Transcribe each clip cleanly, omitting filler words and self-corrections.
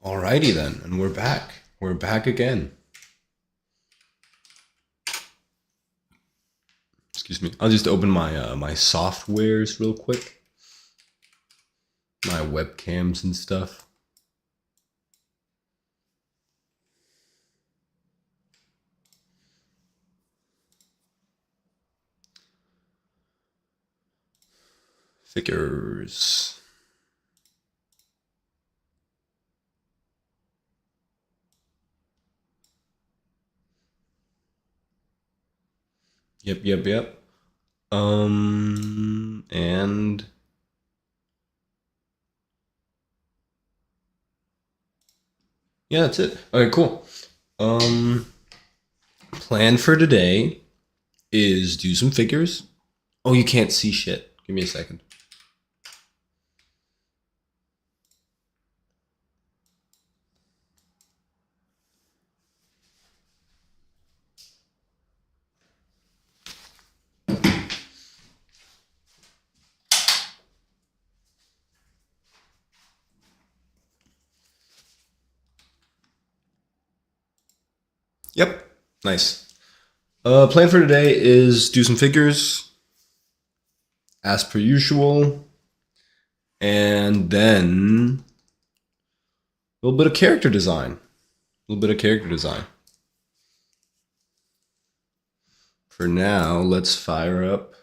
Alrighty then, and we're back. We're back again. Excuse me. I'll just open my softwares real quick. My webcams and stuff. Figures. Yep. And yeah, that's it. Okay, cool. Plan for today is do some figures. Oh, you can't see shit. Give me a second. Yep. Nice. Plan for today is do some figures as per usual, and then a little bit of character design. For now, let's fire up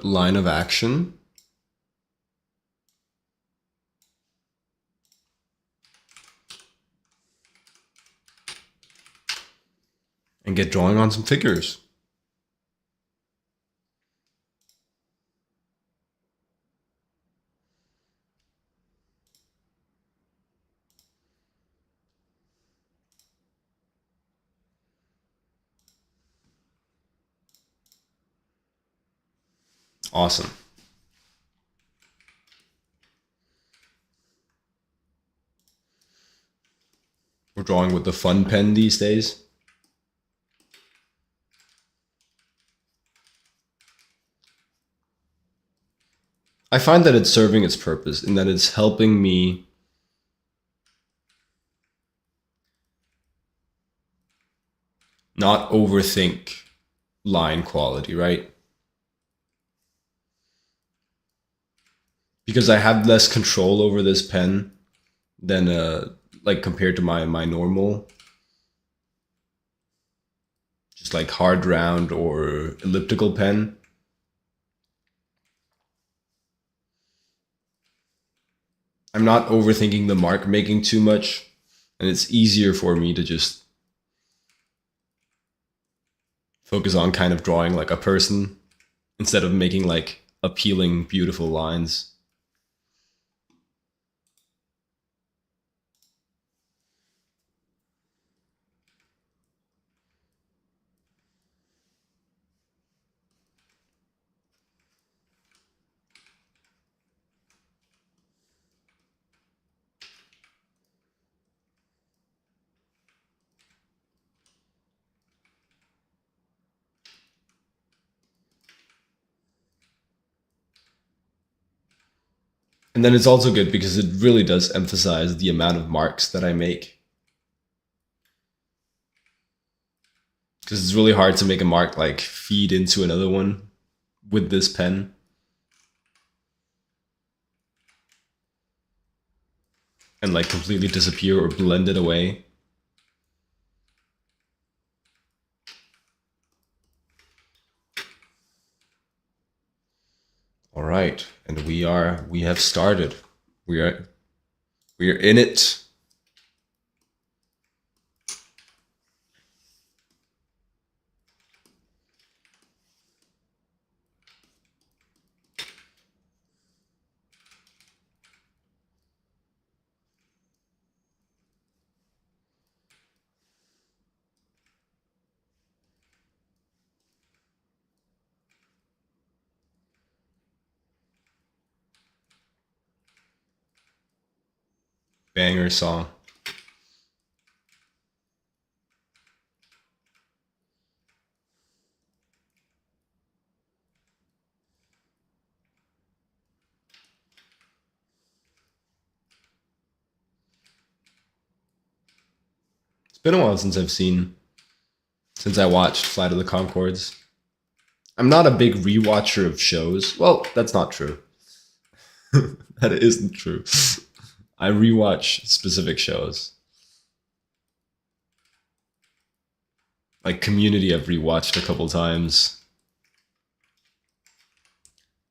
line of action. And get drawing on some figures. Awesome. We're drawing with the fun pen these days. I find that it's serving its purpose in that it's helping me not overthink line quality, right? Because I have less control over this pen than like compared to my normal just like hard round or elliptical pen. I'm not overthinking the mark making too much, and it's easier for me to just focus on kind of drawing like a person instead of making like appealing, beautiful lines. And then it's also good because it really does emphasize the amount of marks that I make. Because it's really hard to make a mark like feed into another one with this pen. And like completely disappear or blend it away. All right, and we have started. We are in it. Banger song. been a while since I watched Flight of the Conchords. I'm not a big rewatcher of shows. Well, that's not true. That isn't true. I rewatch specific shows. Like Community, I've rewatched a couple times.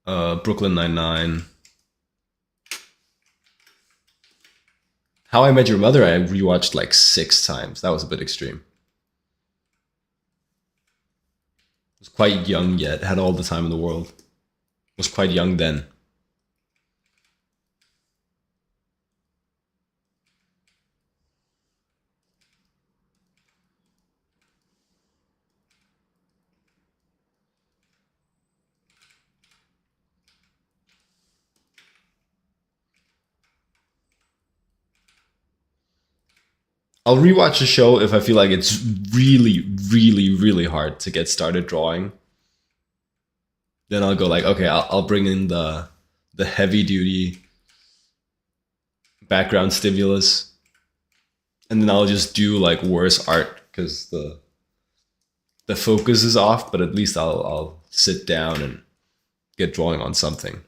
Brooklyn Nine-Nine. How I Met Your Mother, I rewatched like 6 times. That was a bit extreme. I was quite young yet, had all the time in the world. Was quite young then. I'll rewatch a show if I feel like it's really, really, really hard to get started drawing. Then I'll go like, okay, I'll bring in the heavy duty background stimulus, and then I'll just do like worse art because the focus is off. But at least I'll sit down and get drawing on something.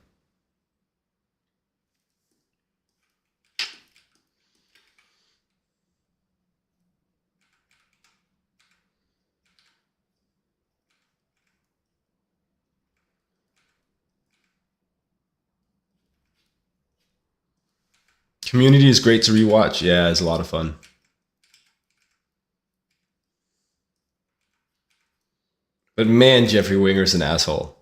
Community is great to rewatch. Yeah, it's a lot of fun. But man, Jeffrey Winger's an asshole.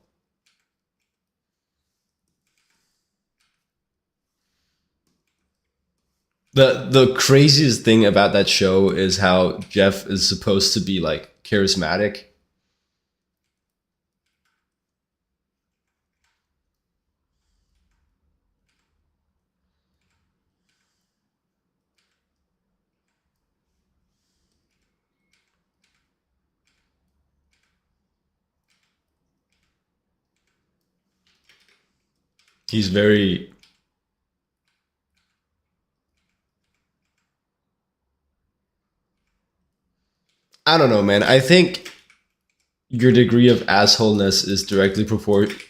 The craziest thing about that show is how Jeff is supposed to be like charismatic. He's very I don't know, man. I think your degree of assholeness is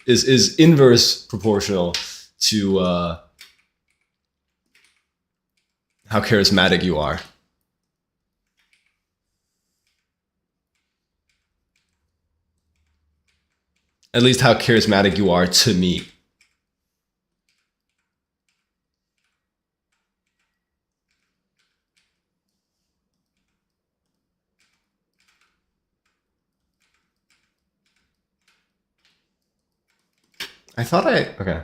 is inverse proportional to how charismatic you are. At least how charismatic you are to me. I thought I okay.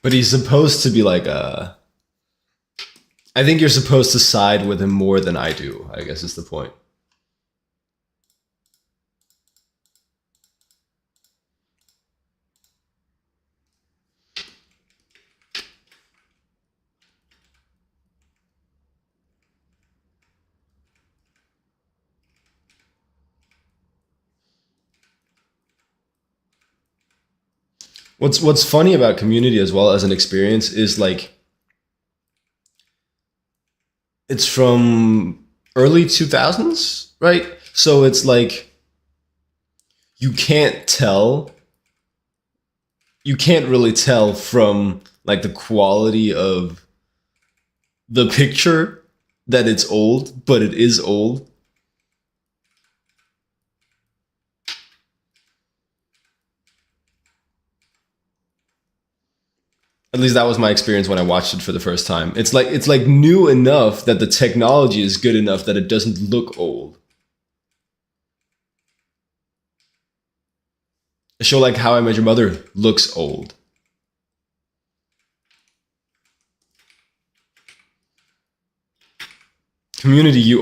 But he's supposed to be like a. I think you're supposed to side with him more than I do, I guess is the point. What's funny about Community as well as an experience is like it's from early 2000s, right? So it's like you can't tell you can't really tell from like the quality of the picture that it's old, but it is old. At least that was my experience when I watched it for the first time. It's like new enough that the technology is good enough that it doesn't look old. A show like How I Met Your Mother looks old. Community, you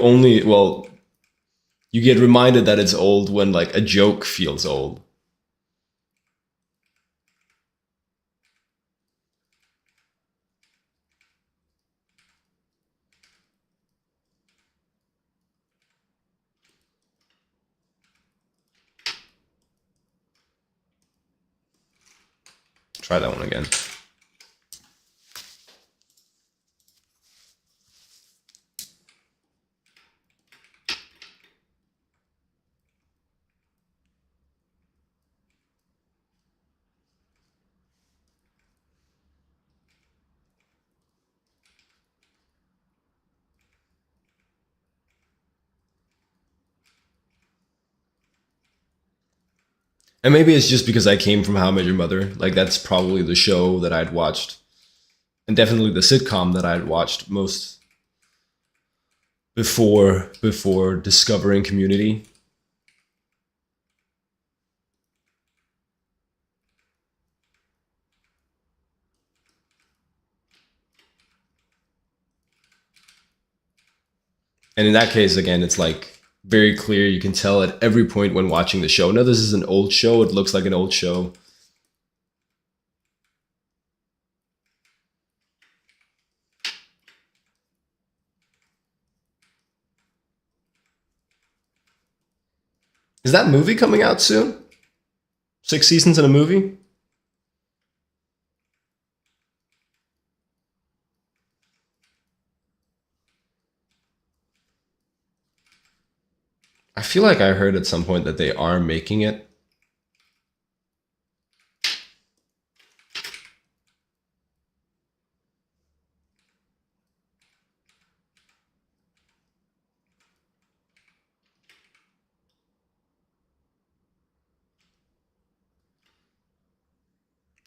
get reminded that it's old when like a joke feels old. try that one again. And maybe it's just because I came from How I Met Your Mother. Like that's probably the show that I'd watched, and definitely the sitcom that I'd watched most before discovering Community. And in that case, again, it's like very clear. You can tell at every point when watching the show. No, this is an old show. It looks like an old show. Is that movie coming out soon? 6 seasons in a movie? I feel like I heard at some point that they are making it.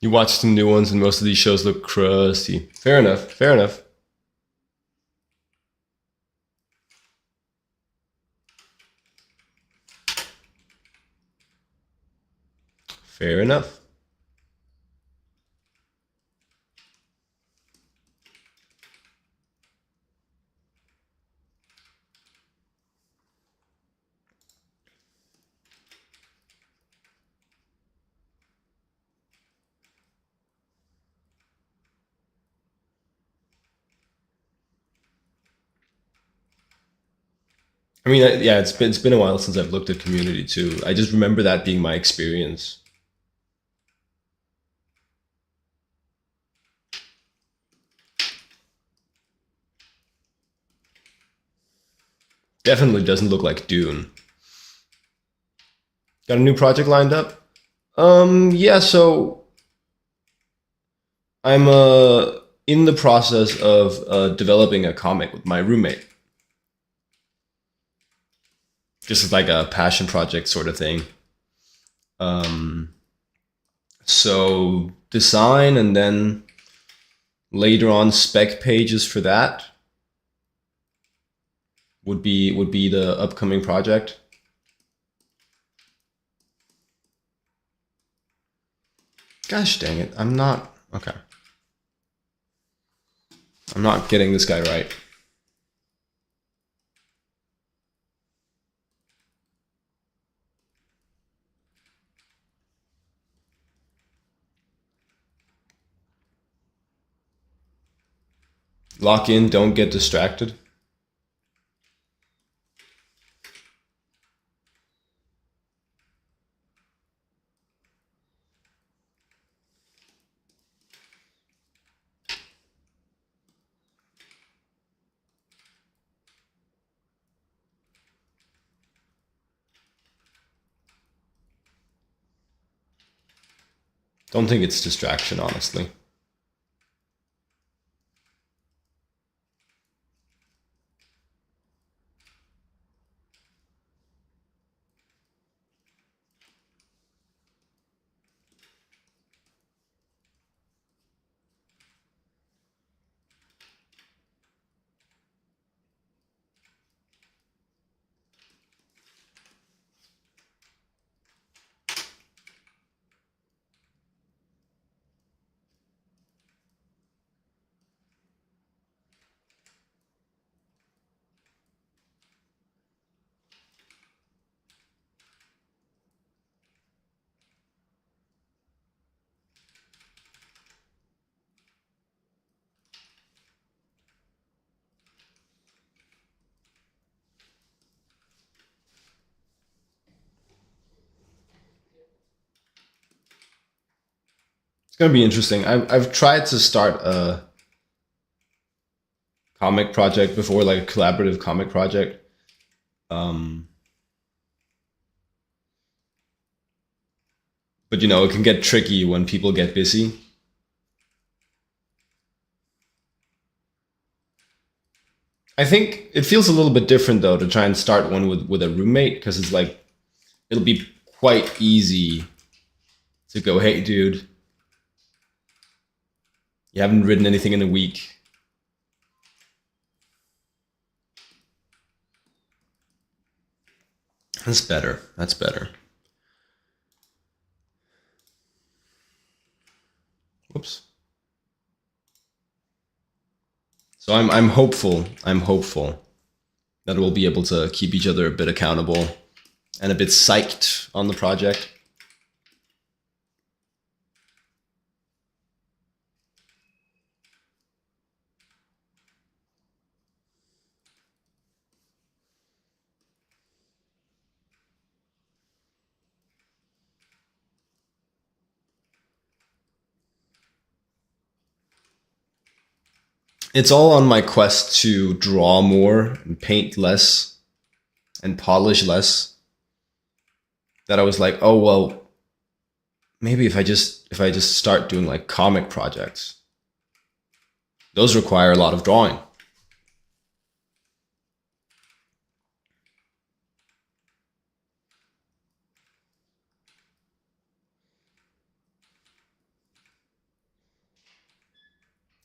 You watch some new ones, and most of these shows look crusty. Fair enough. Fair enough. Fair enough. I mean, yeah, it's been a while since I've looked at Community too. I just remember that being my experience. Definitely doesn't look like Dune. Got a new project lined up? Yeah, so I'm in the process of developing a comic with my roommate. Just as like a passion project sort of thing. Um, so design and then later on spec pages for that would be the upcoming project. Gosh dang it. I'm not getting this guy right. Lock in, don't get distracted. Don't think it's distraction, honestly. gonna be interesting. I've tried to start a comic project before, like a collaborative comic project. Um, but it can get tricky when people get busy. I think it feels a little bit different though to try and start one with a roommate because it's like it'll be quite easy to go, hey, dude, you haven't written anything in a week. That's better. That's better. Whoops. So I'm hopeful. I'm hopeful that we'll be able to keep each other a bit accountable and a bit psyched on the project. It's all on my quest to draw more and paint less and polish less. That I was like, oh well, maybe if I just start doing like comic projects, those require a lot of drawing.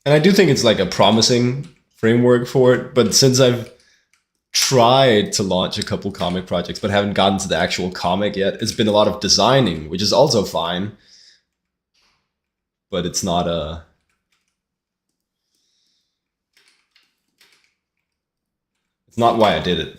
And I do think it's like a promising framework for it, but since I've tried to launch a couple comic projects but haven't gotten to the actual comic yet, it's been a lot of designing, which is also fine, but it's not why I did it.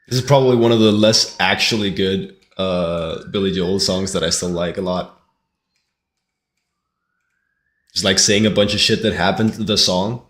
This is probably one of the less actually good Billy Joel songs that I still like a lot. Just like saying a bunch of shit that happened to the song.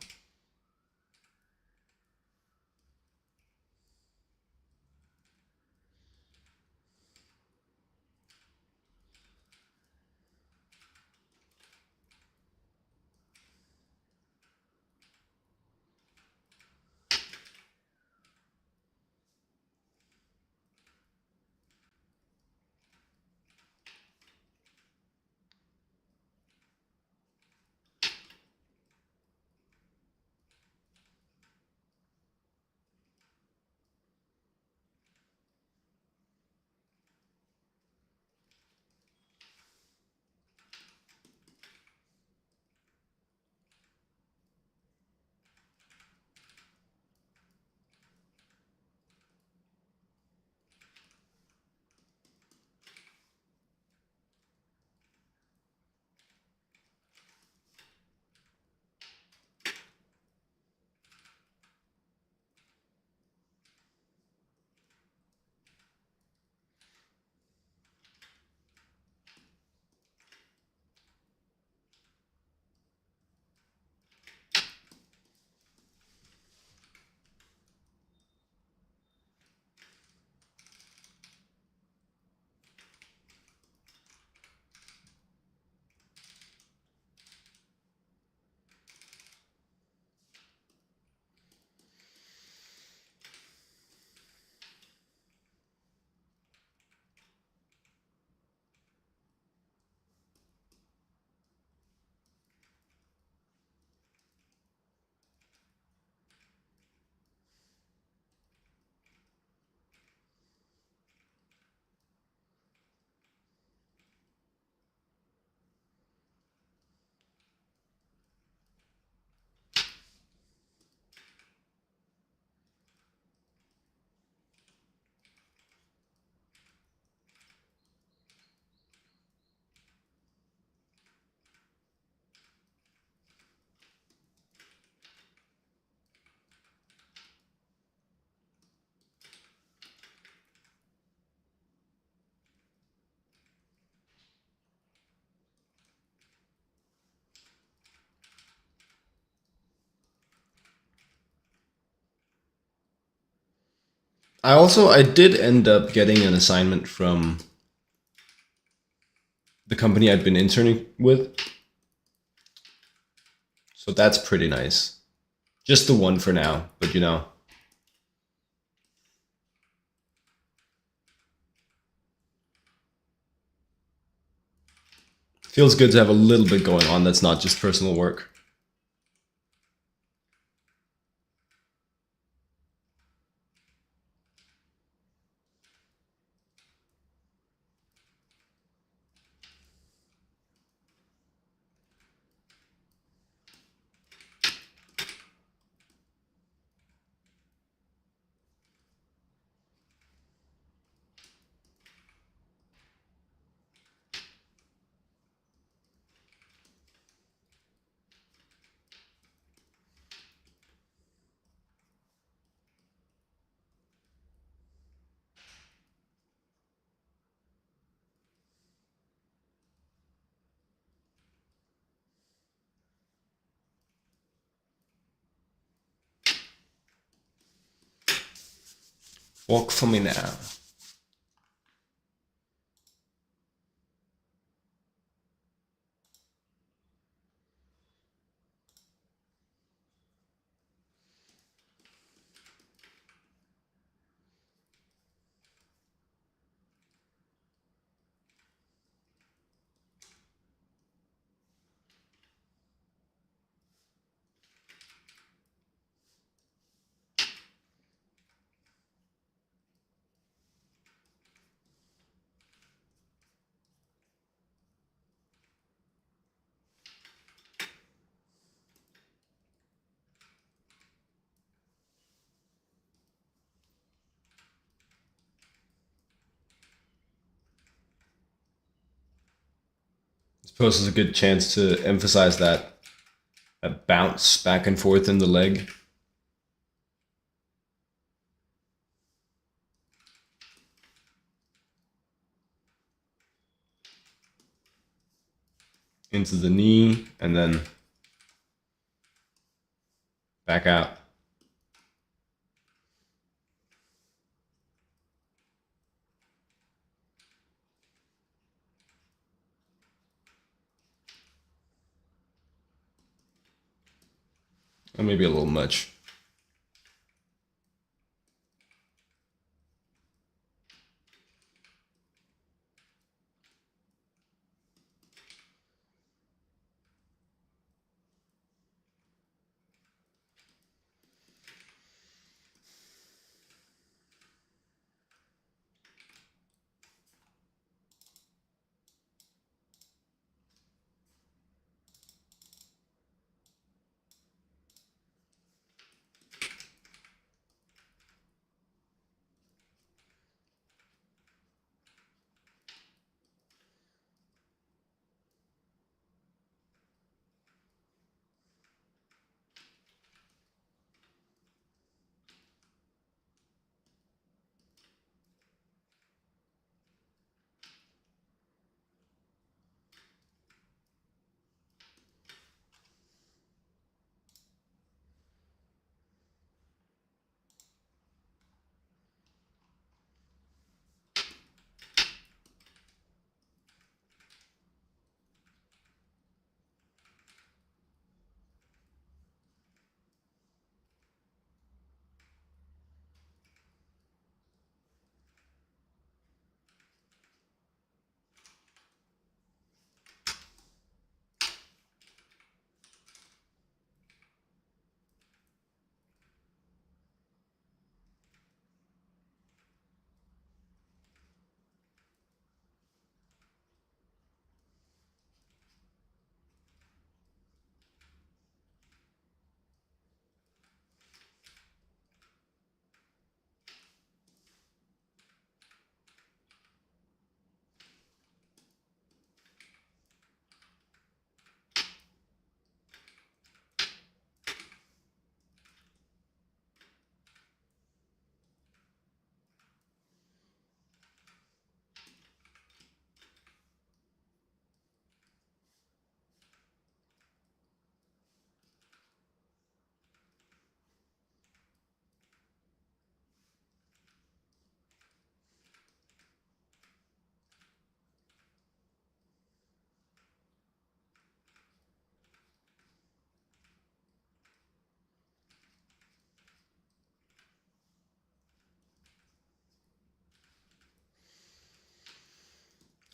I did end up getting an assignment from the company I'd been interning with. So that's pretty nice. Just the one for now, but you know. Feels good to have a little bit going on that's not just personal work. Walk for me now. I suppose it's a good chance to emphasize that bounce back and forth in the leg. Into the knee and then back out. Or maybe a little much.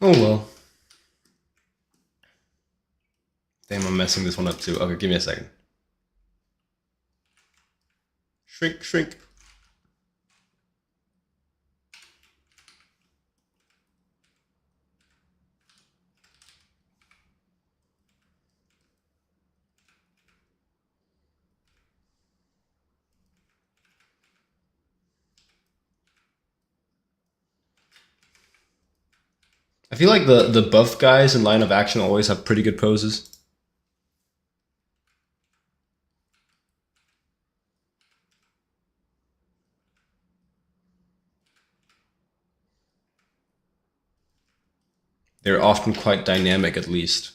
Oh well. Damn, I'm messing this one up too. Okay, give me a second. Shrink, shrink. I feel like the buff guys in Line of Action always have pretty good poses. They're often quite dynamic, at least.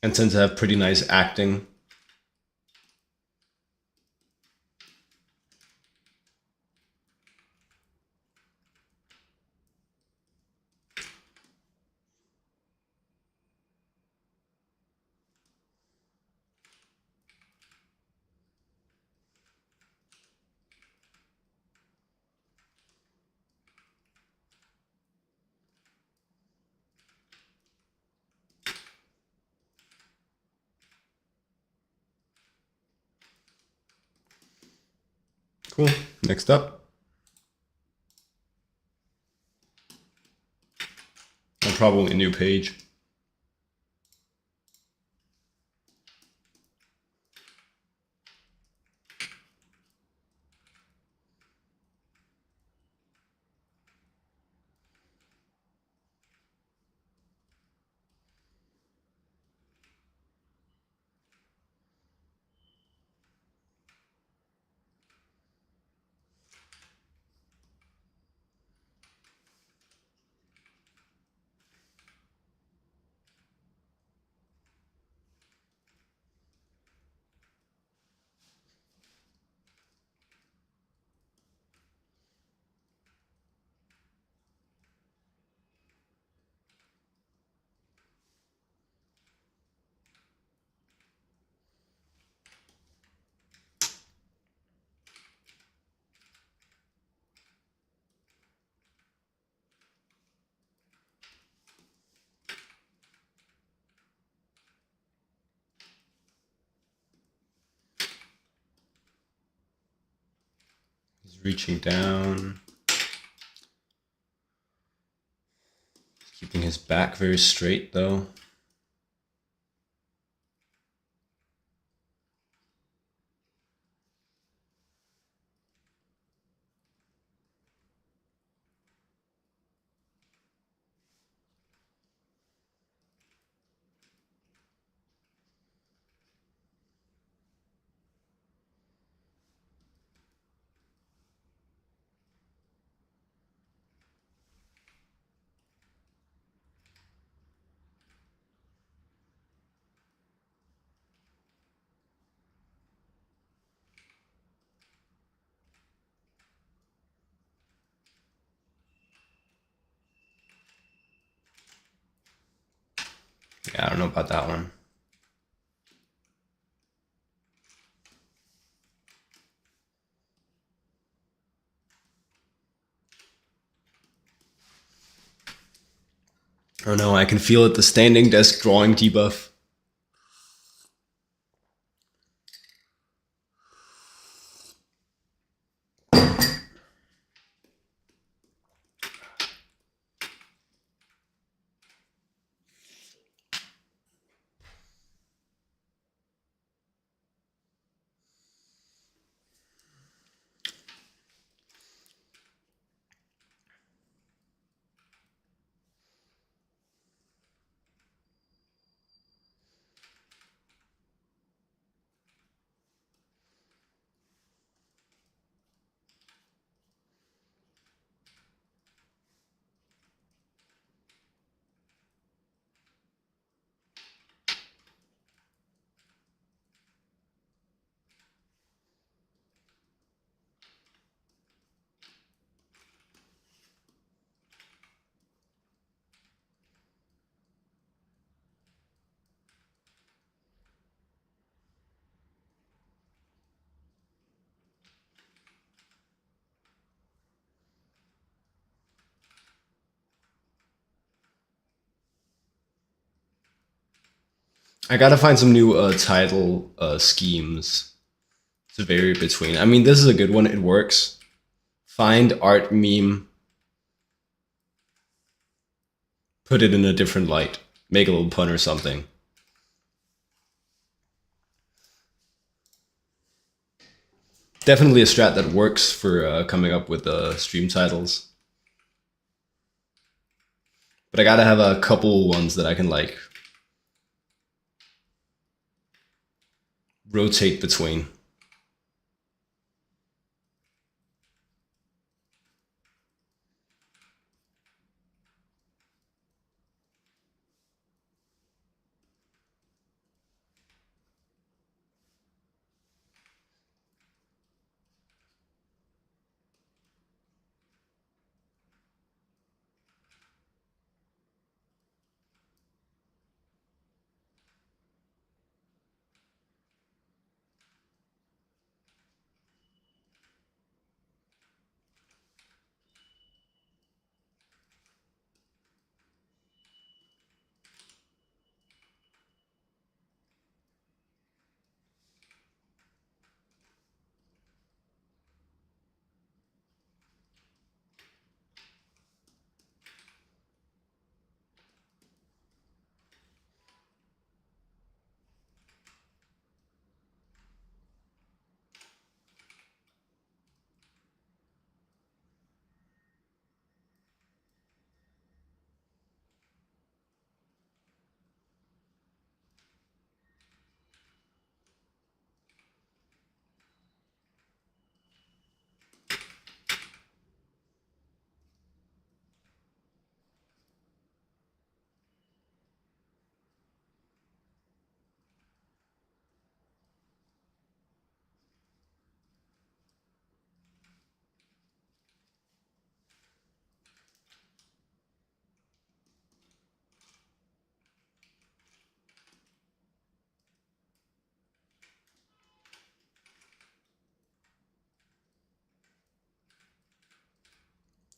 And tend to have pretty nice acting. Cool. Next up. Probably a new page. He's reaching down. Keeping his back very straight, though. Yeah, I don't know about that one. Oh no, I can feel it, the standing desk drawing debuff. I gotta find some new title schemes to vary between. I mean, this is a good one. It works. Find art meme, put it in a different light, make a little pun or something. Definitely a strat that works for coming up with stream titles. But I gotta have a couple ones that I can like rotate between.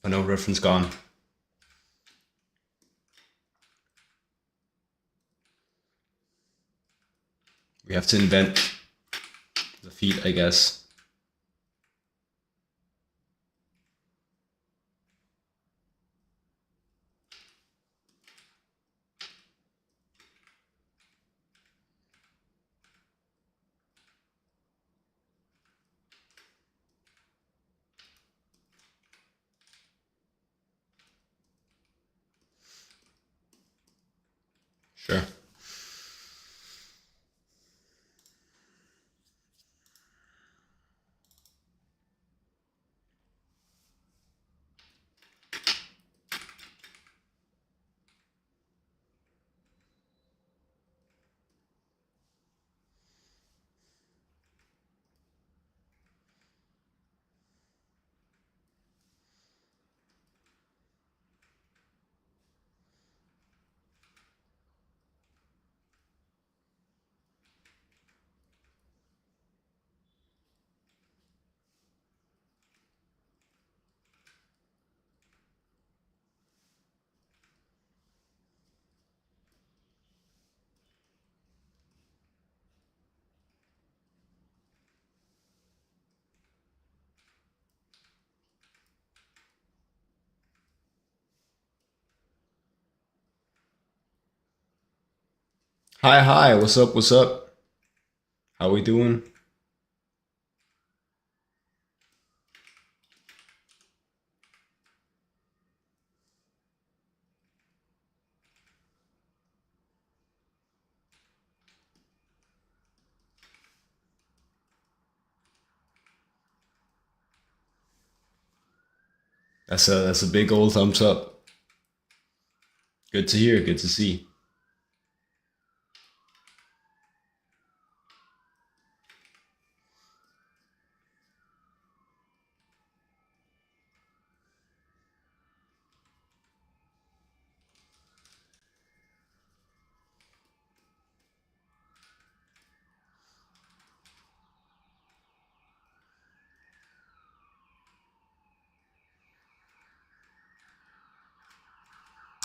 Oh no, reference gone. We have to invent the feat, I guess. Sure. Hi, hi. What's up? What's up? How we doing? That's a big old thumbs up. Good to hear. Good to see.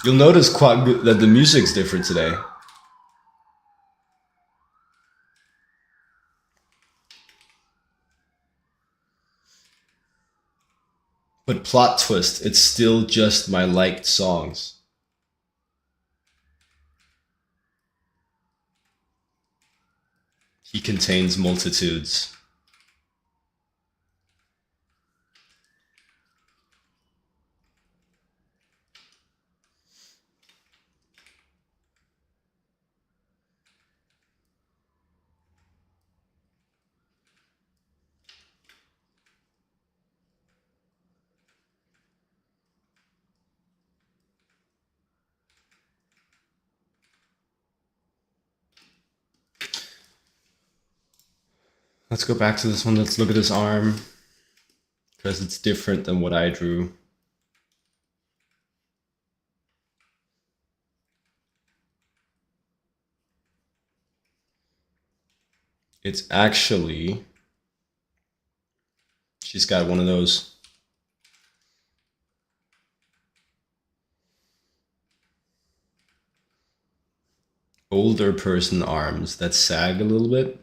You'll notice quite good that the music's different today. But plot twist, it's still just my liked songs. He contains multitudes. Let's go back to this one. Let's look at his arm, because it's different than what I drew. It's actually, she's got one of those older person arms that sag a little bit.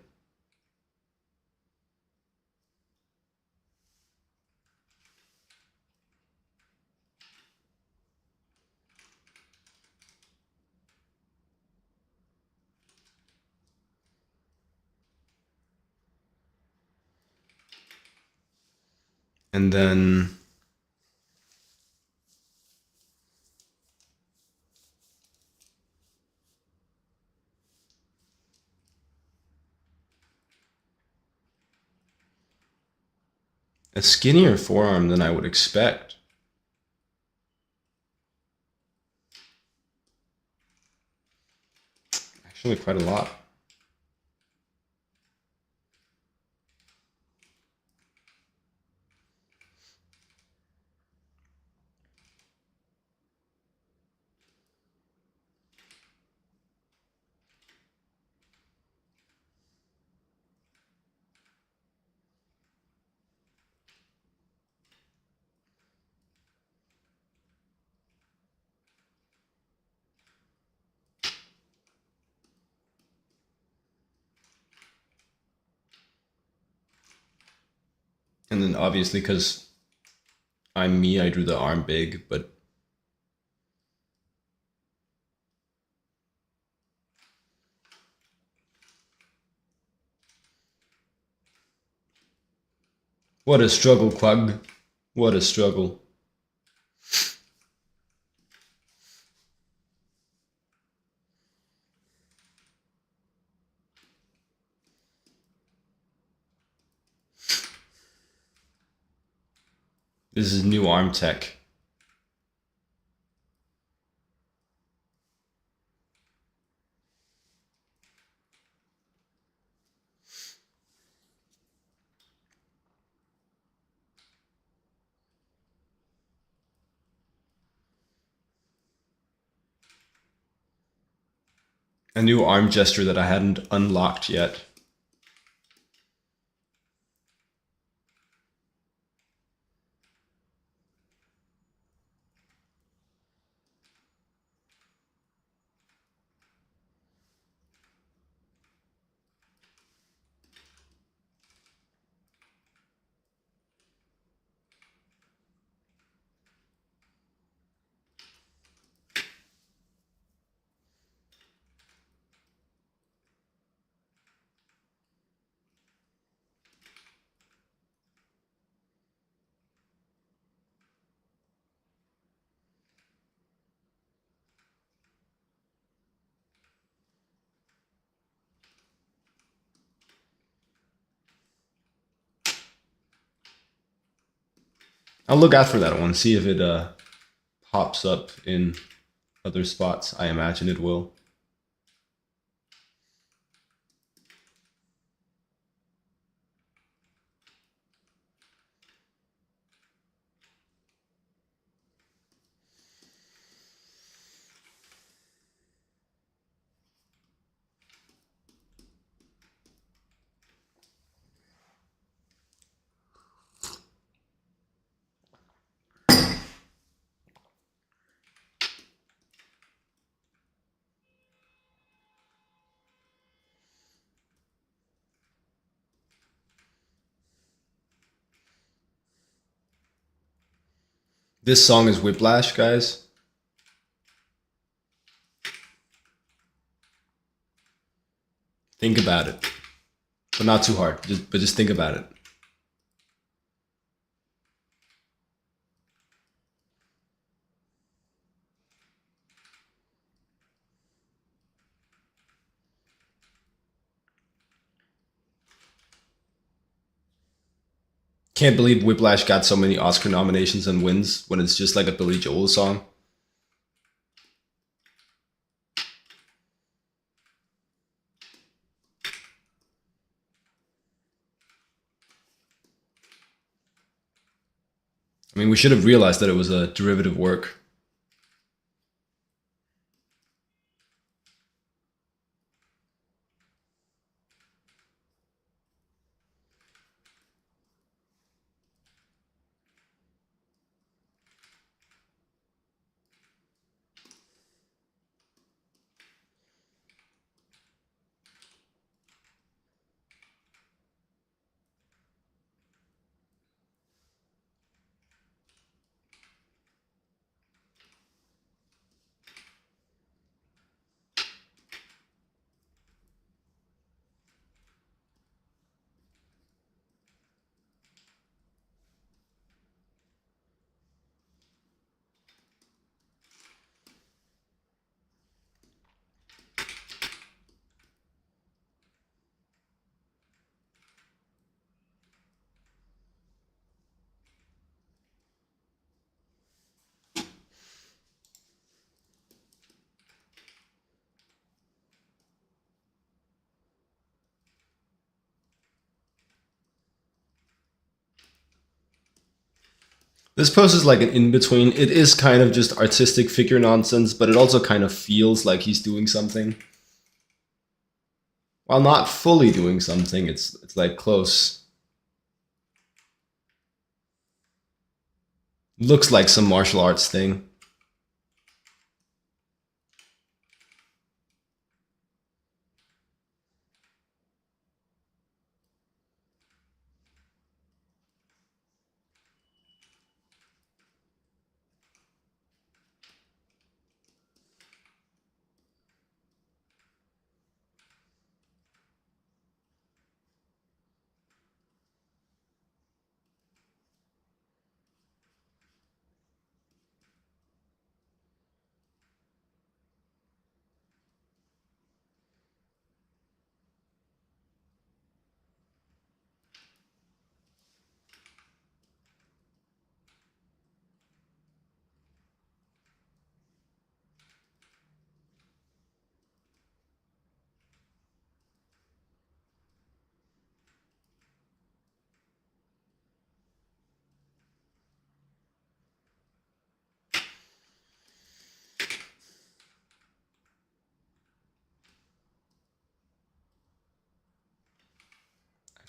And then a skinnier forearm than I would expect. Actually, quite a lot. And then obviously, because I'm me, I drew the arm big, but what a struggle, Quag. What a struggle. This is new arm tech. A new arm gesture that I hadn't unlocked yet. I'll look out for that one, see if it pops up in other spots. I imagine it will. This song is Whiplash, guys. Think about it, but not too hard. Just think about it. Can't believe Whiplash got so many Oscar nominations and wins when it's just like a Billy Joel song. I mean, we should have realized that it was a derivative work. This post is like an in between. It is kind of just artistic figure nonsense, but it also kind of feels like he's doing something. While not fully doing something, it's like close. Looks like some martial arts thing.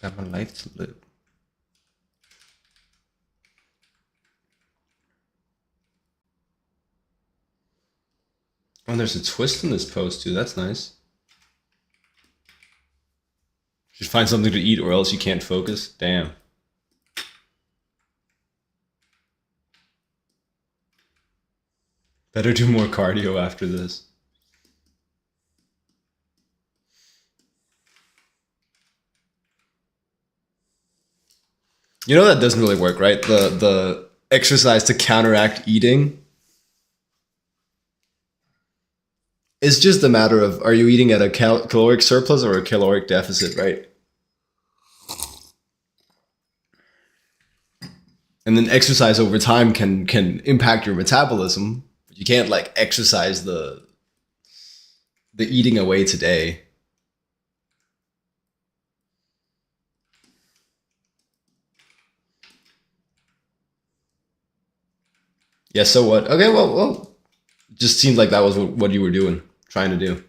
I got my life to live. Oh, there's a twist in this post too. That's nice. Should find something to eat or else you can't focus. Damn. Better do more cardio after this. You know that doesn't really work, right? The exercise to counteract eating is just a matter of, are you eating at a caloric surplus or a caloric deficit, right? And then exercise over time can impact your metabolism, but you can't like exercise the eating away today. Yeah, so what? Okay, well, just seemed like that was what you were doing, trying to do.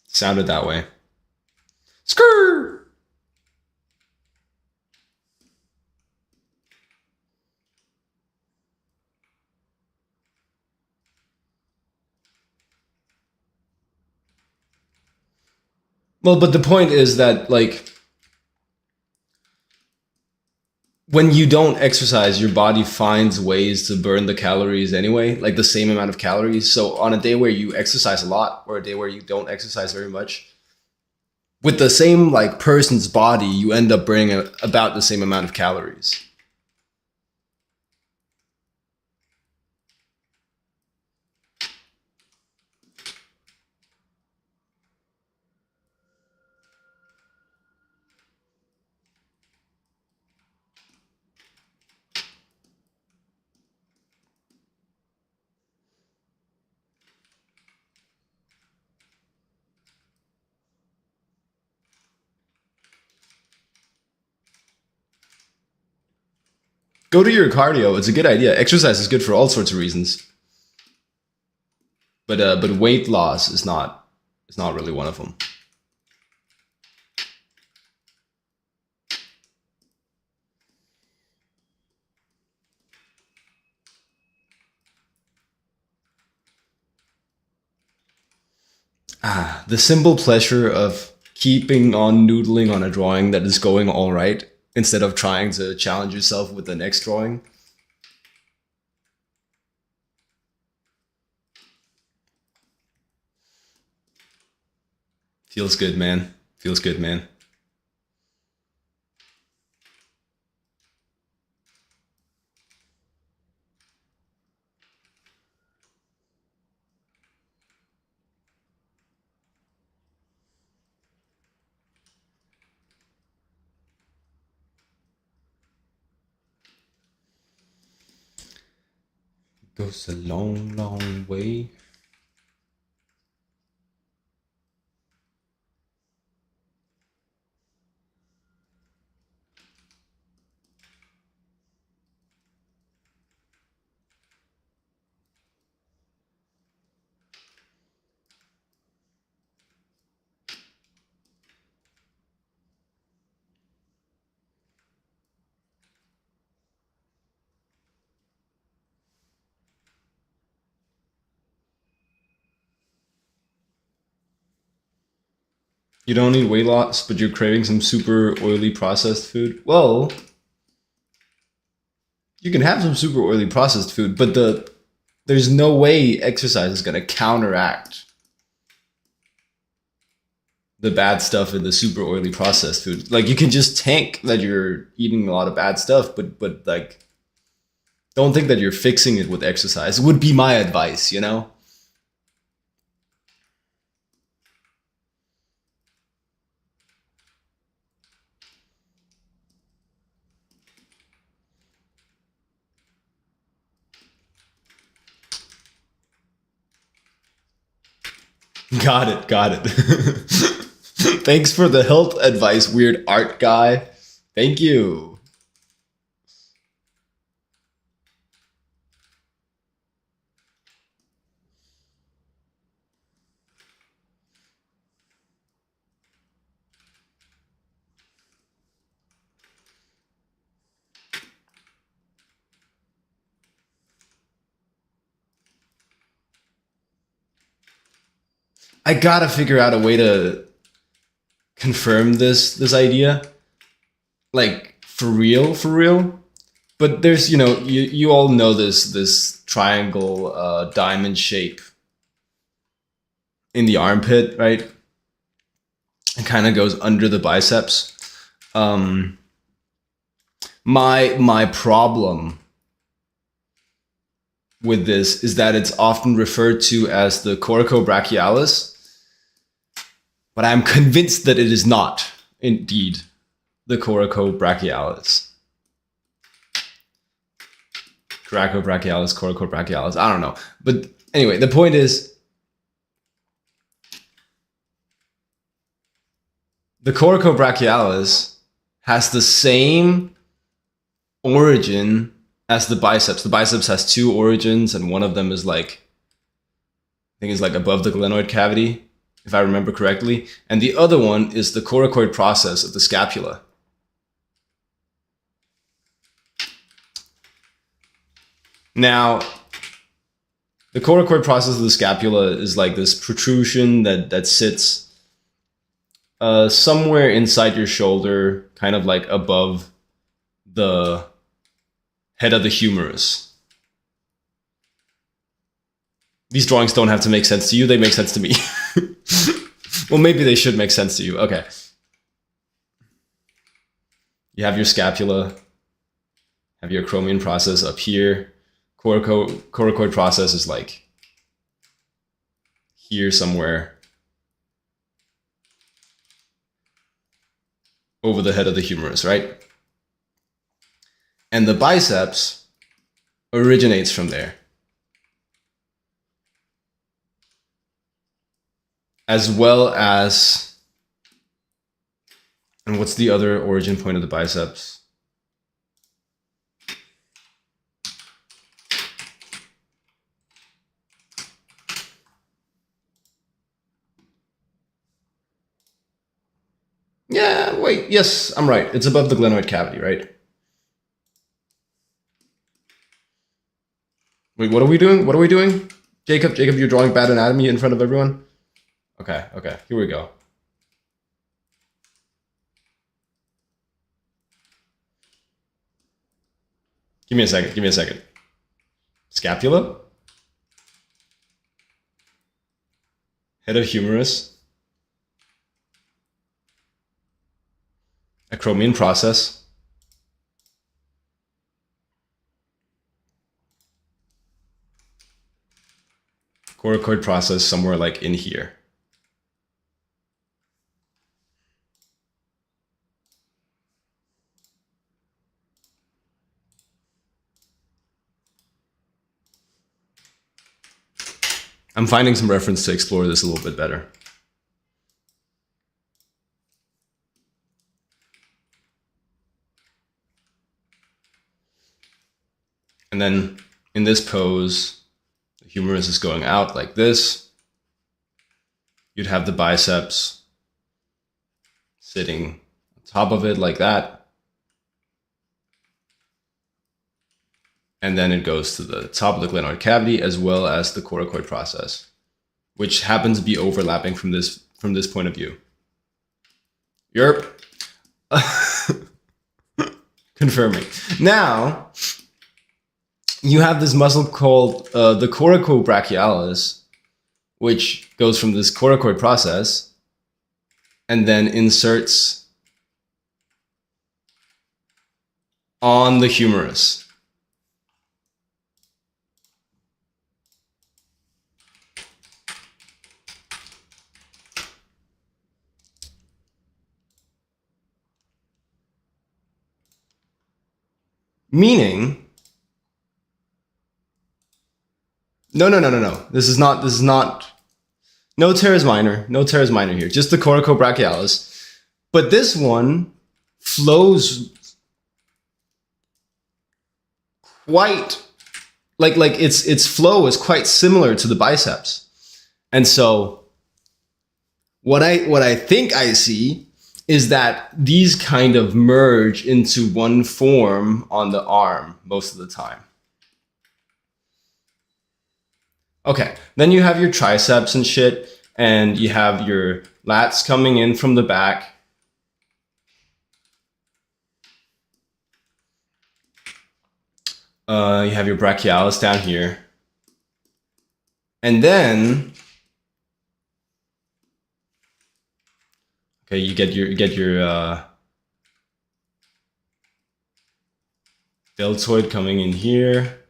Sounded that way. Skrrr! Well, but the point is that like when you don't exercise, your body finds ways to burn the calories anyway, like the same amount of calories. So on a day where you exercise a lot or a day where you don't exercise very much, with the same like person's body, you end up burning about the same amount of calories. Go to your cardio. It's a good idea. Exercise is good for all sorts of reasons, but weight loss is not really one of them. The simple pleasure of keeping on noodling on a drawing that is going all right instead of trying to challenge yourself with the next drawing. Feels good, man. Feels good, man. Goes a long, long way. You don't need weight loss, but you're craving some super oily processed food. Well, you can have some super oily processed food, but there's no way exercise is going to counteract the bad stuff in the super oily processed food. Like you can just tank that you're eating a lot of bad stuff, but like don't think that you're fixing it with exercise. Would be my advice, you know? Got it, got it. Thanks for the health advice, weird art guy. Thank you. I gotta figure out a way to confirm this idea, like for real. But there's, you know, you all know this triangle diamond shape in the armpit, right? It kind of goes under the biceps. Um, my problem with this is that it's often referred to as the coracobrachialis, but I'm convinced that it is not indeed the coracobrachialis. Coracobrachialis, coracobrachialis, I don't know. But anyway, the point is the coracobrachialis has the same origin as the biceps. The biceps has two origins, and one of them is like, I think it's like above the glenoid cavity, if I remember correctly. And the other one is the coracoid process of the scapula. Now, the coracoid process of the scapula is like this protrusion that sits somewhere inside your shoulder, kind of like above the head of the humerus. These drawings don't have to make sense to you, they make sense to me. Well, maybe they should make sense to you. Okay. You have your scapula, have your acromion process up here. Coracoid process is like here somewhere over the head of the humerus, right? And the biceps originates from there. As well as, and what's the other origin point of the biceps? Yeah, wait, yes, I'm right. It's above the glenoid cavity, right? Wait, what are we doing? What are we doing? Jacob, you're drawing bad anatomy in front of everyone? Okay, here we go. Give me a second. Scapula? Head of humerus. Acromion process. Coracoid process somewhere like in here. I'm finding some reference to explore this a little bit better. And then in this pose, the humerus is going out like this. You'd have the biceps sitting on top of it like that. And then it goes to the top of the glenoid cavity as well as the coracoid process, which happens to be overlapping from this point of view. Yerp. Confirming. Now, you have this muscle called the coracobrachialis, which goes from this coracoid process and then inserts on the humerus. Meaning, no. This is not, no teres minor here, just the coracobrachialis. But this one flows quite, like its flow is quite similar to the biceps. And so what I think I see is that these kind of merge into one form on the arm most of the time. Okay, then you have your triceps and shit, and you have your lats coming in from the back. You have your brachialis down here. And then, okay, you get your deltoid coming in here,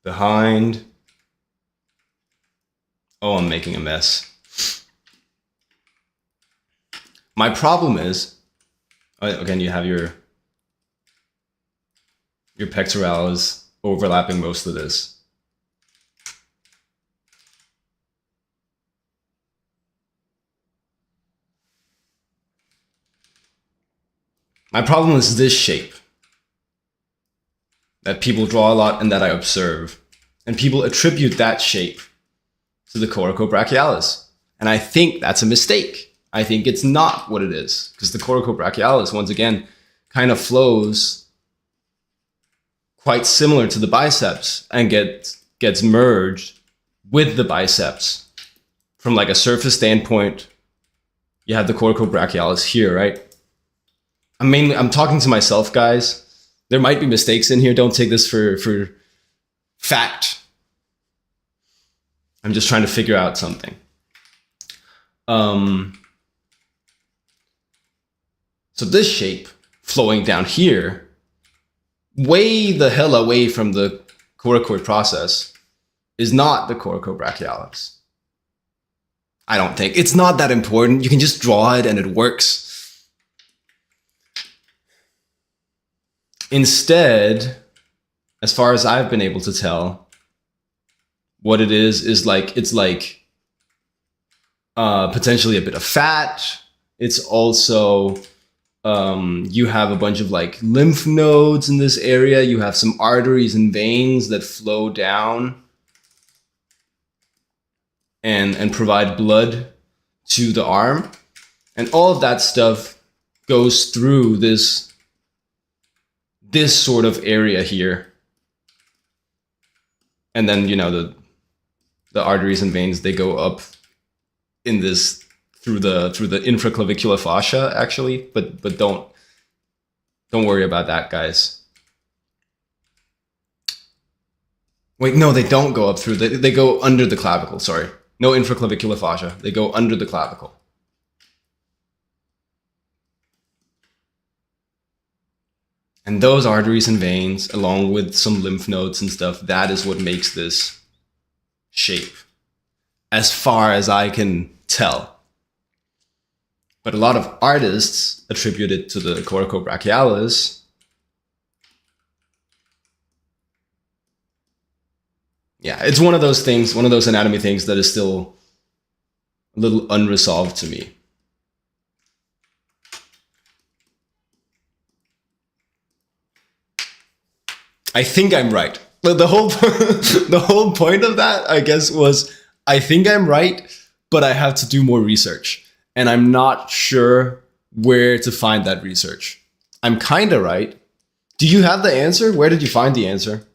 behind. Oh, I'm making a mess. My problem is, again, you have your pectoralis overlapping most of this. My problem is this shape that people draw a lot and that I observe. And people attribute that shape to the coracobrachialis. And I think that's a mistake. I think it's not what it is, because the coracobrachialis, once again, kind of flows quite similar to the biceps and gets merged with the biceps from like a surface standpoint You have the coracobrachialis here, right? I'm talking to myself, guys. There might be mistakes in here. Don't take this for fact. I'm just trying to figure out something. So this shape flowing down here, way the hell away from the coracoid process, is not the coracobrachialis. I don't think. It's not that important. You can just draw it and it works. Instead, as far as I've been able to tell, what it is like, it's like potentially a bit of fat. It's also, you have a bunch of like lymph nodes in this area. You have some arteries and veins that flow down and provide blood to the arm. And all of that stuff goes through this sort of area here. And then, the arteries and veins, they go up in this through the infraclavicular fascia, actually, but don't worry about that, guys. Wait, no, they don't go up through. They go under the clavicle. Sorry, no infraclavicular fascia. They go under the clavicle. And those arteries and veins, along with some lymph nodes and stuff, that is what makes this shape, as far as I can tell. But a lot of artists attribute it to the coracobrachialis. Yeah, it's one of those things, one of those anatomy things that is still a little unresolved to me. I think I'm right. The whole point of that, I guess, was I think I'm right, but I have to do more research. And I'm not sure where to find that research. I'm kind of right. Do you have the answer? Where did you find the answer?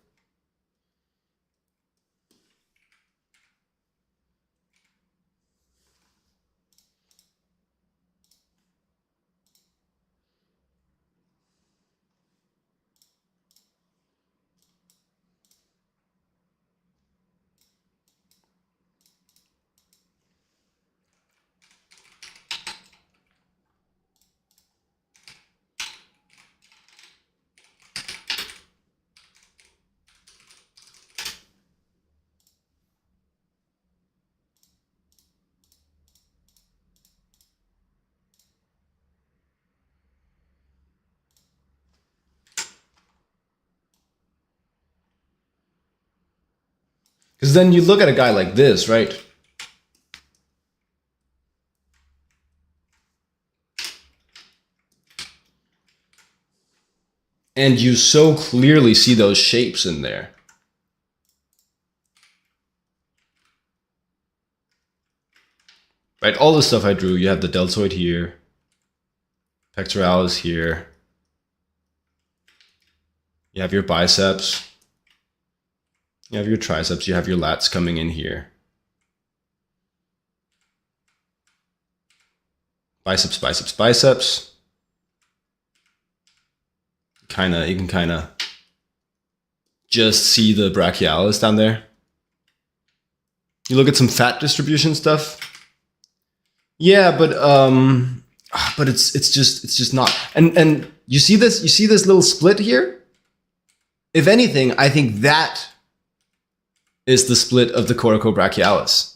Because then you look at a guy like this, right? And you so clearly see those shapes in there. Right, all the stuff I drew, you have the deltoid here, pectoralis here, you have your biceps, you have your triceps, you have your lats coming in here. Biceps, biceps, biceps. You can kind of just see the brachialis down there. You look at some fat distribution stuff. Yeah, but it's just not. And you see this little split here? If anything, I think that is the split of the coracobrachialis.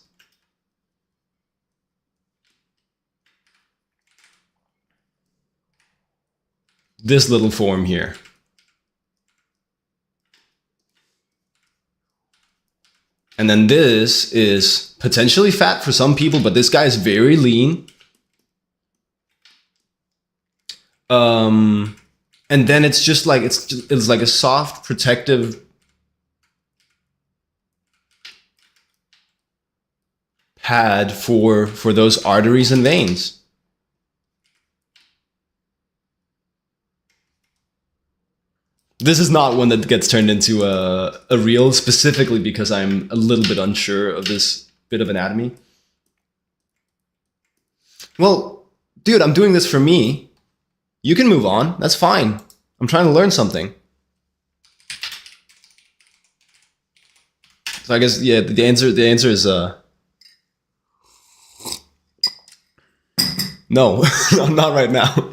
This little form here. And then this is potentially fat for some people, but this guy is very lean. And then it's just like it's like a soft protective pad for those arteries and veins. This is not one that gets turned into a reel, specifically because I'm a little bit unsure of this bit of anatomy. Well, Dude, I'm doing this for me. You can move on. That's fine. I'm trying to learn something. So I guess yeah, the answer is no, not right now.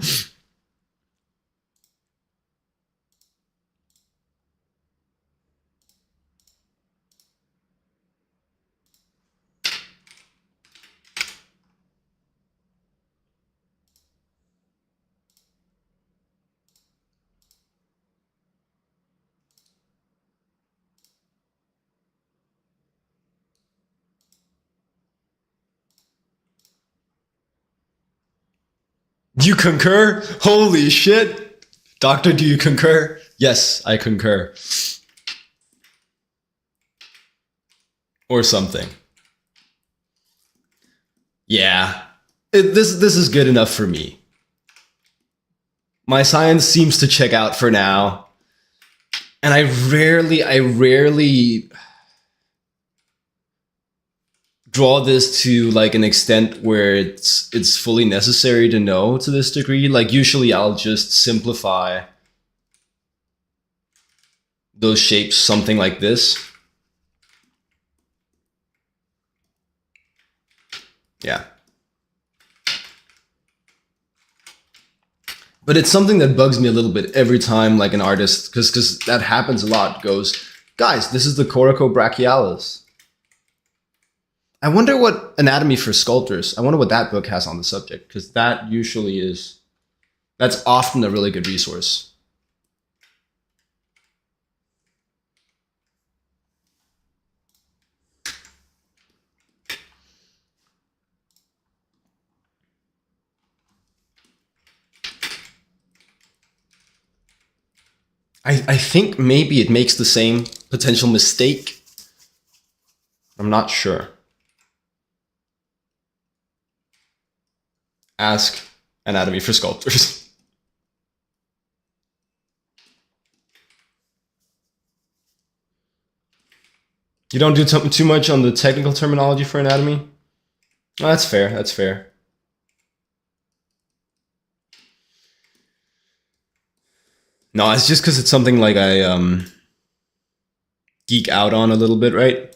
You concur? Holy shit. Doctor, do you concur? Yes, I concur. Or something. Yeah. This is good enough for me. My science seems to check out for now. And I rarely draw this to like an extent where it's fully necessary to know to this degree. Like usually I'll just simplify those shapes something like this. Yeah. But it's something that bugs me a little bit every time like an artist, because that happens a lot, goes, guys, this is the coracobrachialis. I wonder what Anatomy for Sculptors, I wonder what that book has on the subject, because that usually is, that's often a really good resource. I think maybe it makes the same potential mistake. I'm not sure. Ask Anatomy for Sculptors. You don't do too much on the technical terminology for anatomy? Oh, that's fair, that's fair. No, it's just because it's something like I geek out on a little bit, right?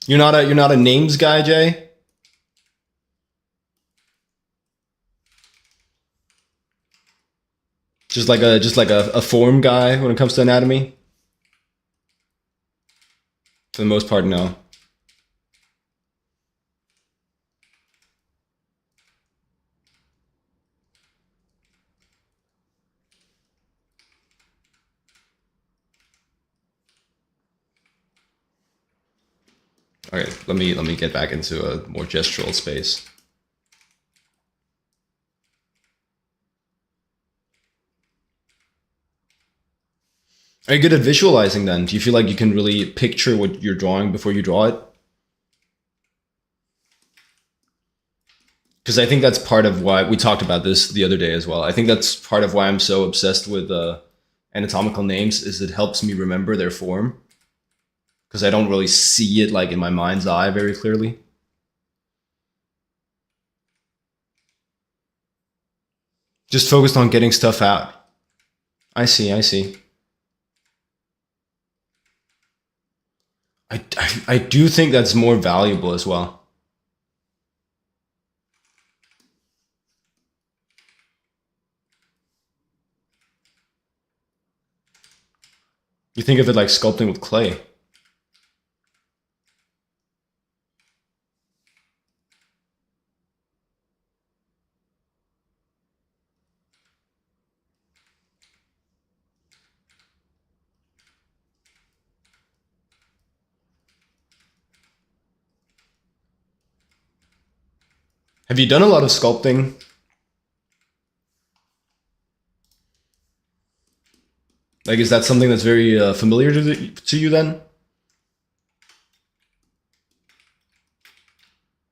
You're not a names guy, Jay? Just like a form guy when it comes to anatomy? For the most part, no. Okay, let me get back into a more gestural space. Are you good at visualizing then? Do you feel like you can really picture what you're drawing before you draw it? Because I think that's part of why we talked about this the other day as well. I think that's part of why I'm so obsessed with anatomical names, is it helps me remember their form. Because I don't really see it like in my mind's eye very clearly. Just focused on getting stuff out. I see, I see. I do think that's more valuable as well. You think of it like sculpting with clay. Have you done a lot of sculpting? Like, is that something that's very familiar to you then?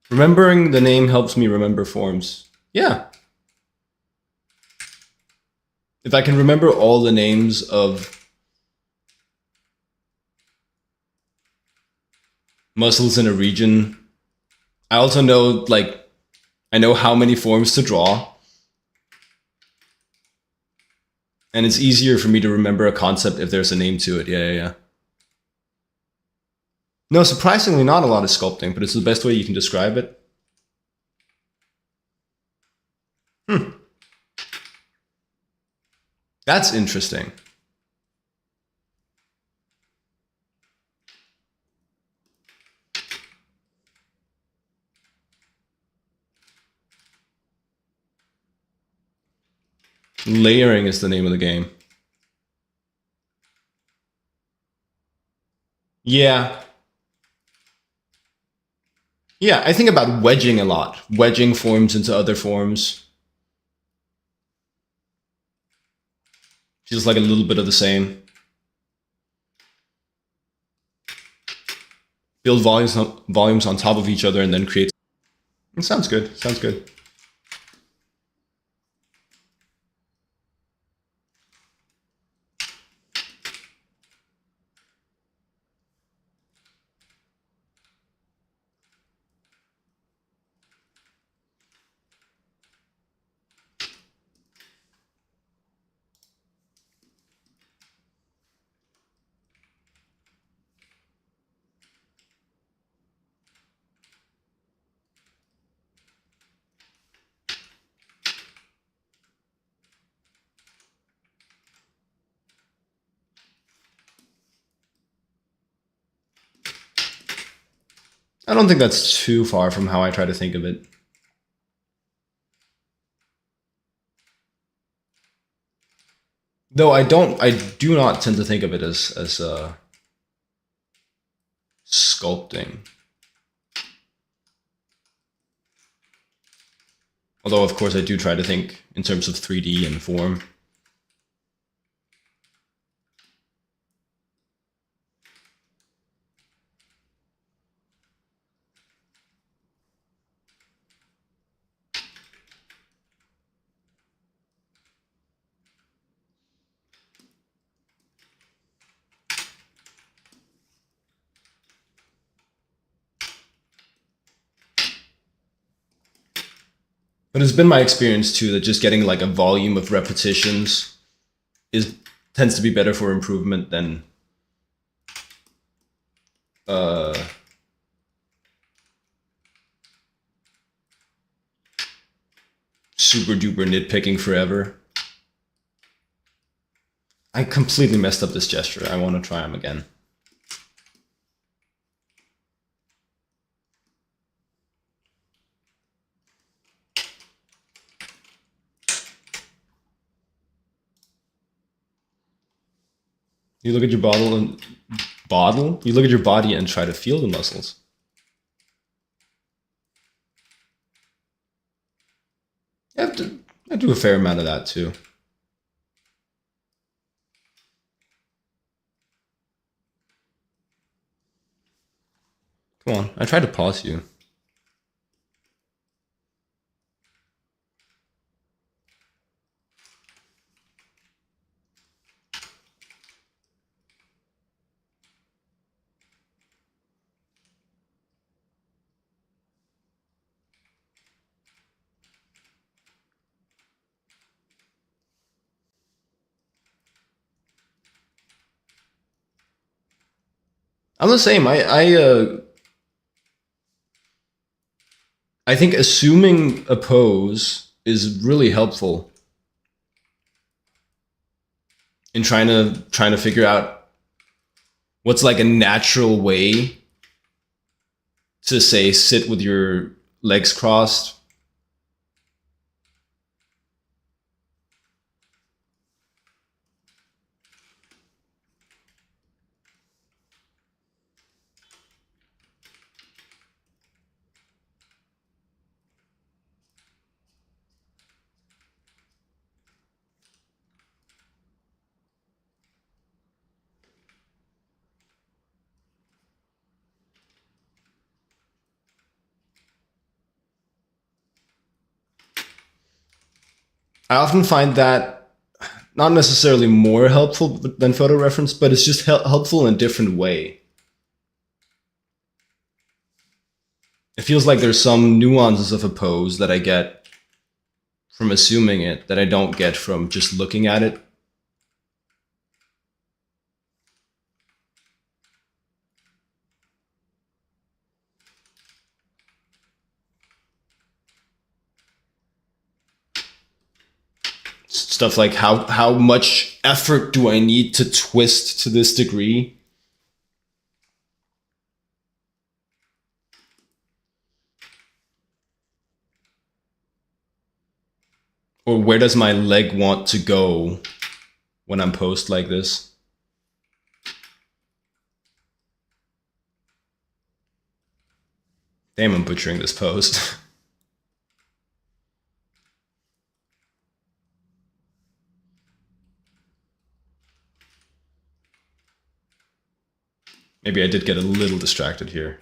Remembering the name helps me remember forms. Yeah. if I can remember all the names of muscles in a region, I also know, like, I know how many forms to draw. And it's easier for me to remember a concept if there's a name to it. Yeah. No, surprisingly, not a lot of sculpting, but it's the best way you can describe it. That's interesting. Layering is the name of the game. Yeah. Yeah, I think about wedging a lot. Wedging forms into other forms. Feels like a little bit of the same. Build volumes on top of each other and then create. It sounds good. Sounds good. I don't think that's too far from how I try to think of it. Though I do not tend to think of it as sculpting. Although, of course, I do try to think in terms of 3D and form. But it's been my experience too that just getting like a volume of repetitions is tends to be better for improvement than super duper nitpicking forever. I completely messed up this gesture. I want to try them again. You look at your bottle. You look at your body and try to feel the muscles. I do a fair amount of that too. Come on, I tried to pause you. I'm the same. I think assuming a pose is really helpful in trying to figure out what's like a natural way to say sit with your legs crossed. I often find that not necessarily more helpful than photo reference, but it's just helpful in a different way. It feels like there's some nuances of a pose that I get from assuming it that I don't get from just looking at it. Stuff like how much effort do I need to twist to this degree? Or where does my leg want to go when I'm posed like this? Damn, I'm butchering this pose. Maybe I did get a little distracted here.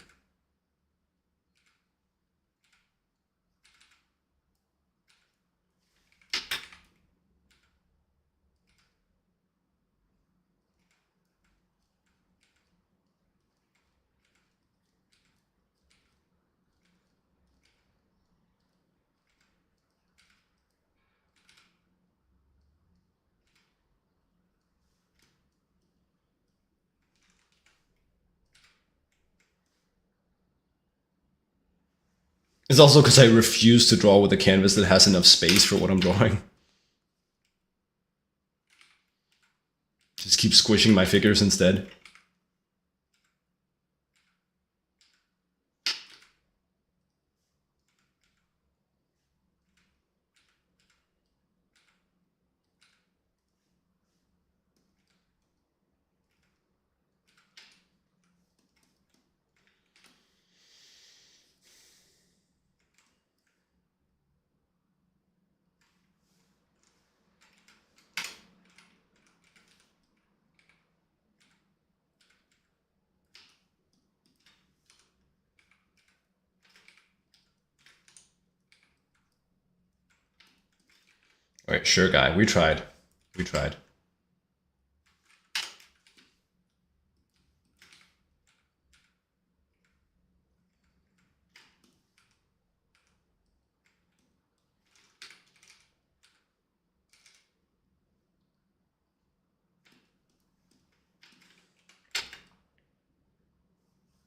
It's also because I refuse to draw with a canvas that has enough space for what I'm drawing. Just keep squishing my figures instead. All right, sure, guy. We tried. We tried.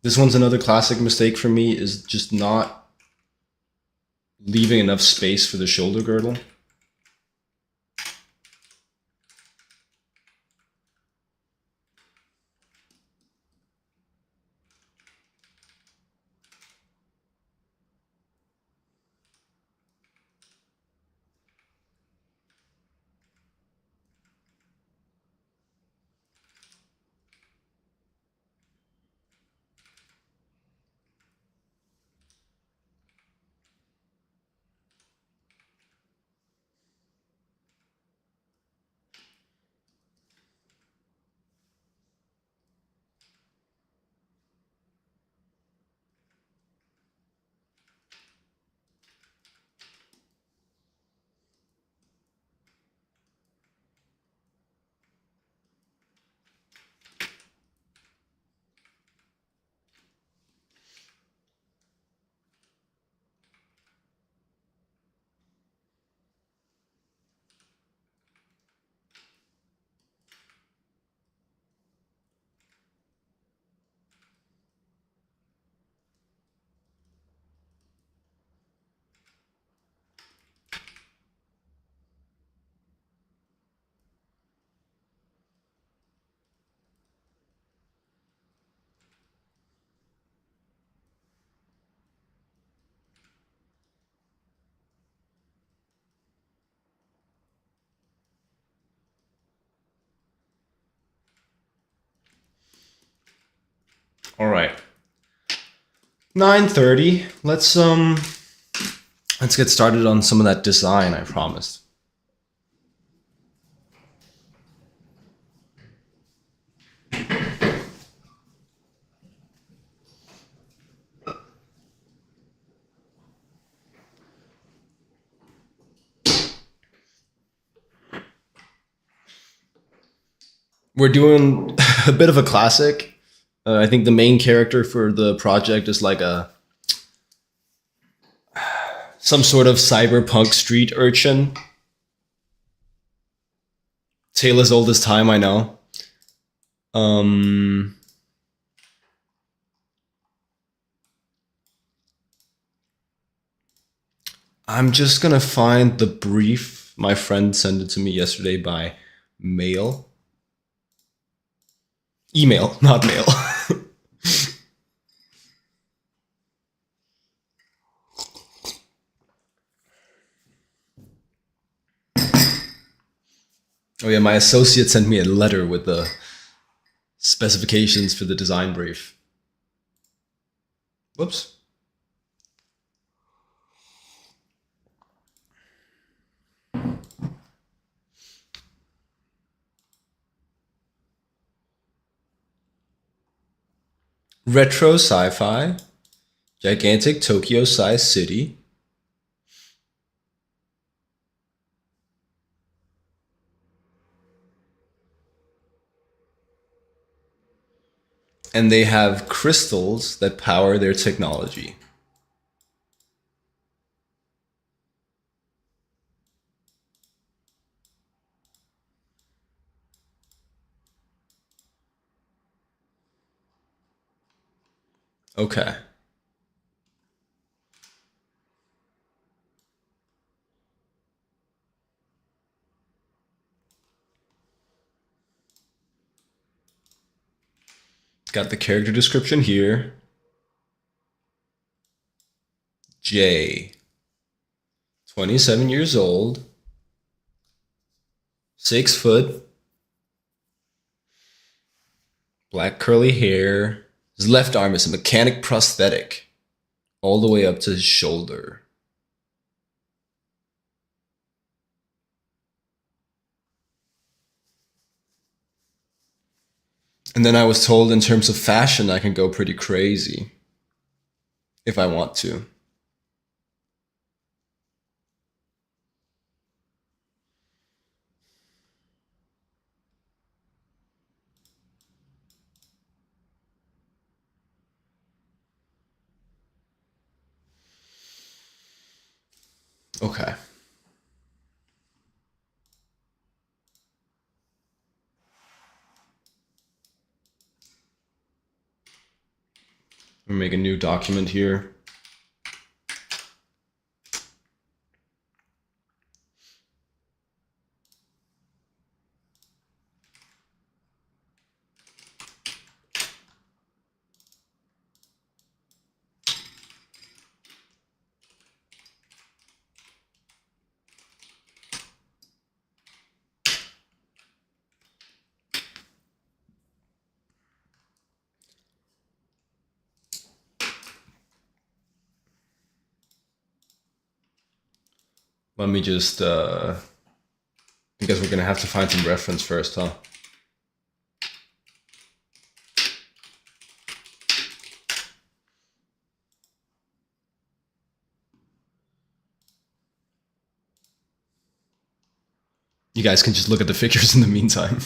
This one's another classic mistake for me, is just not leaving enough space for the shoulder girdle. All right. 9:30. Let's get started on some of that design I promised. we're doing a bit of a classic. I think the main character for the project is like a some sort of cyberpunk street urchin. Tale as old as time, I know. Um, I'm just gonna find the brief. My friend sent it to me yesterday by mail. Email, not mail. Oh yeah, my associate sent me a letter with the specifications for the design brief. Whoops. Retro sci-fi, gigantic Tokyo-sized city. And they have crystals that power their technology. Okay. Got the character description here. Jay, 27 years old, 6 foot, black curly hair. His left arm is a mechanic prosthetic, all the way up to his shoulder. And then I was told in terms of fashion, I can go pretty crazy if I want to. Okay. I'm gonna make a new document here. Let me just, I guess we're gonna have to find some reference first, huh? You guys can just look at the figures in the meantime.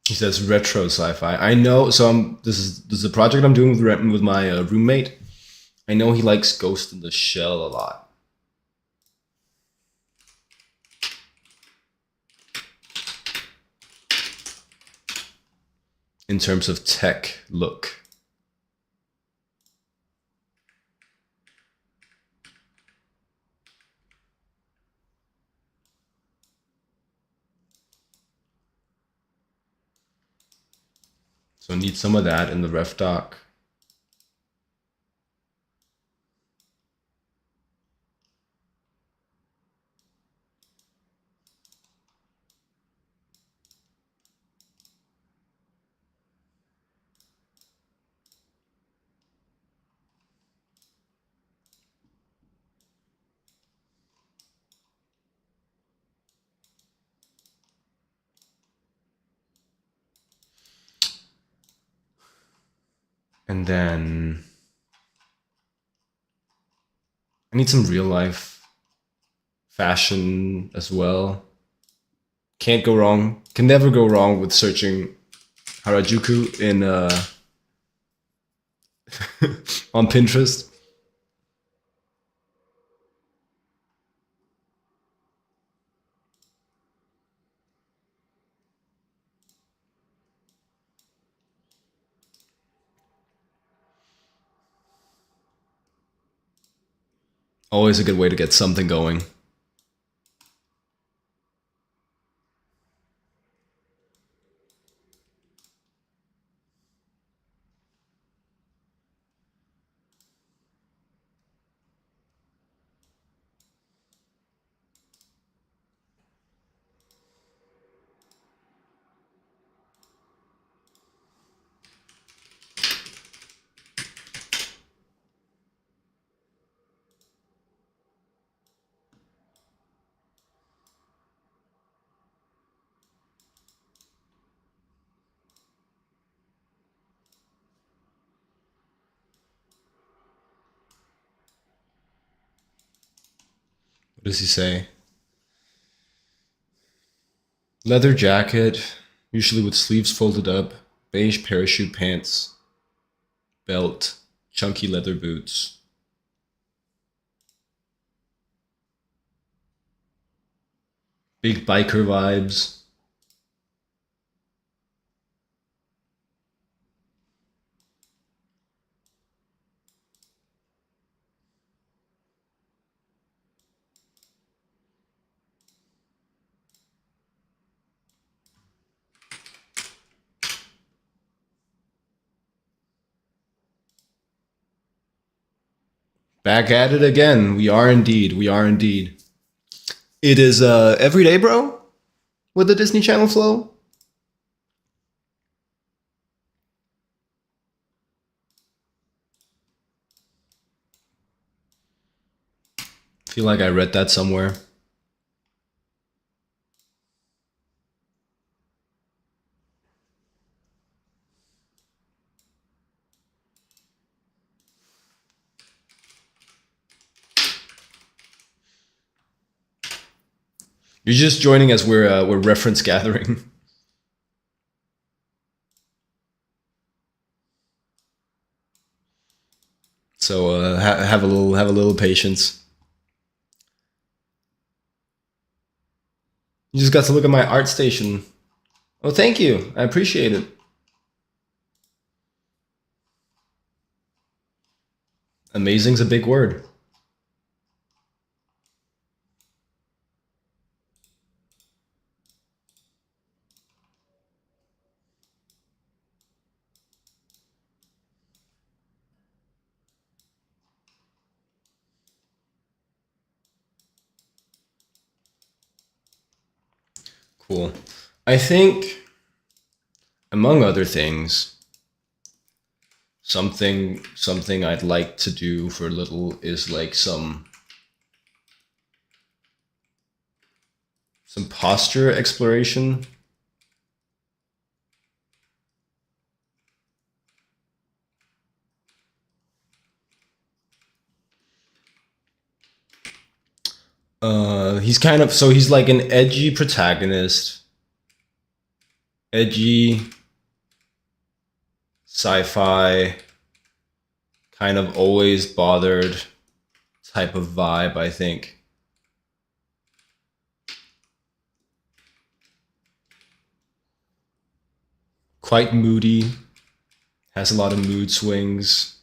He says retro sci-fi. I know. So this is a project I'm doing with my roommate. I know he likes Ghost in the Shell a lot. In terms of tech look. So I need some of that in the ref doc. And then I need some real life fashion as well. Can't go wrong. Can never go wrong with searching Harajuku in on Pinterest. Always a good way to get something going. What does he say? Leather jacket, usually with sleeves folded up, beige parachute pants, belt, chunky leather boots. Big biker vibes. Back at it again. We are indeed. We are indeed. It is everyday, bro, with the Disney Channel flow. Feel like I read that somewhere. You're just joining as we're reference gathering. So have a little patience. You just got to look at my art station. Oh, thank you. I appreciate it. Amazing's a big word. Cool. I think, among other things, something I'd like to do for a little is like some posture exploration. He's kind of so he's like an edgy protagonist, edgy sci-fi, kind of always bothered type of vibe, I think. Quite moody, has a lot of mood swings.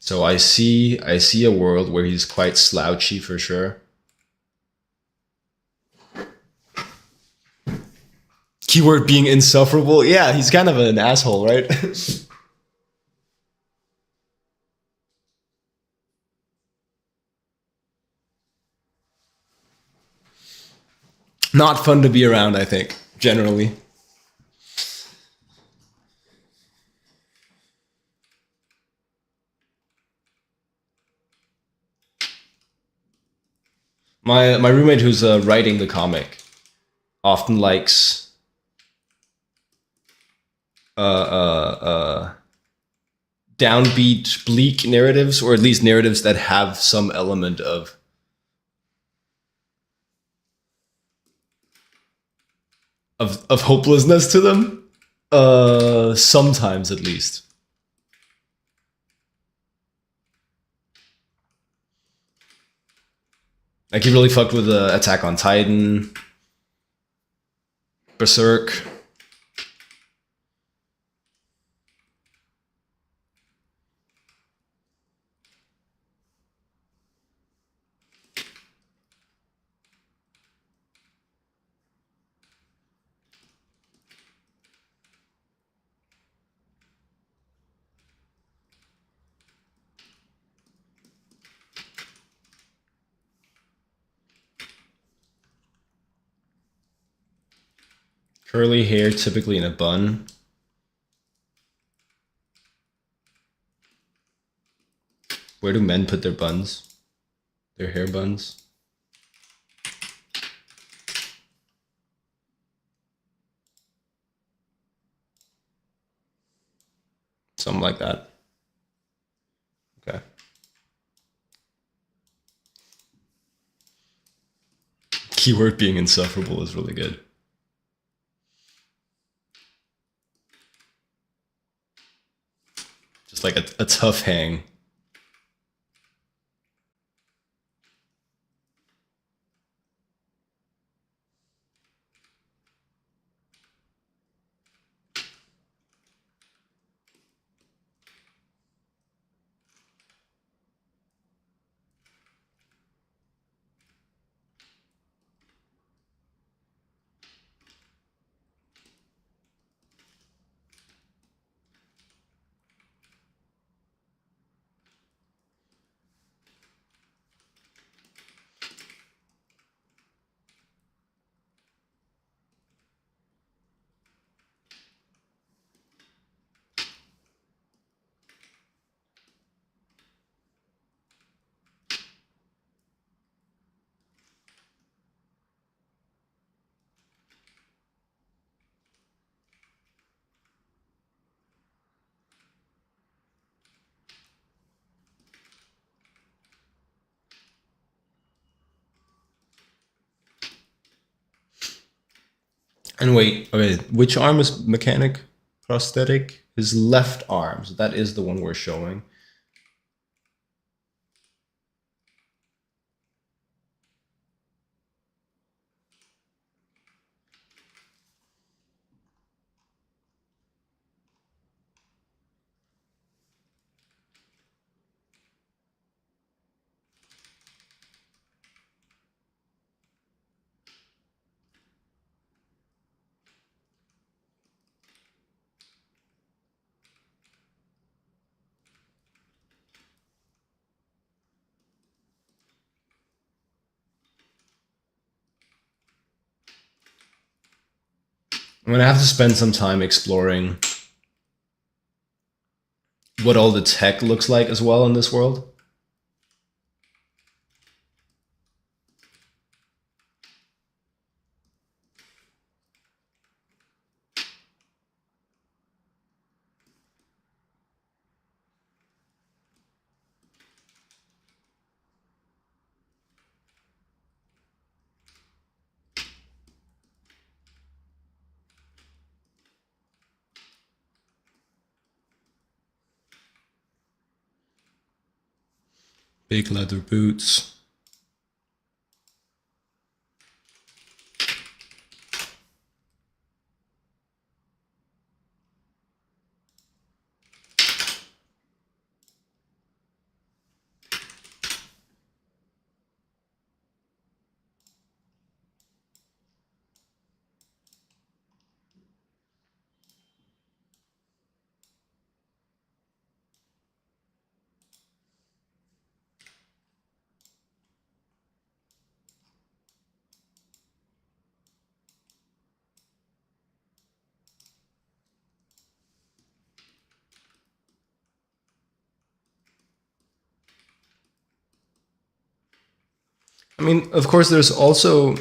So I see a world where he's quite slouchy for sure. Keyword being insufferable. Yeah, he's kind of an asshole, right? Not fun to be around, I think, generally. My roommate who's writing the comic often likes downbeat, bleak narratives, or at least narratives that have some element of hopelessness to them. Sometimes at least. Like he really fucked with Attack on Titan, Berserk. Curly hair, typically in a bun. Where do men put their buns? Their hair buns? Something like that. Okay. Keyword being insufferable is really good. Just like a tough hang. And wait, okay, which arm is mechanic prosthetic? His left arm. So that is the one we're showing. I'm gonna have to spend some time exploring what all the tech looks like as well in this world. Big leather boots. I mean, of course, there's also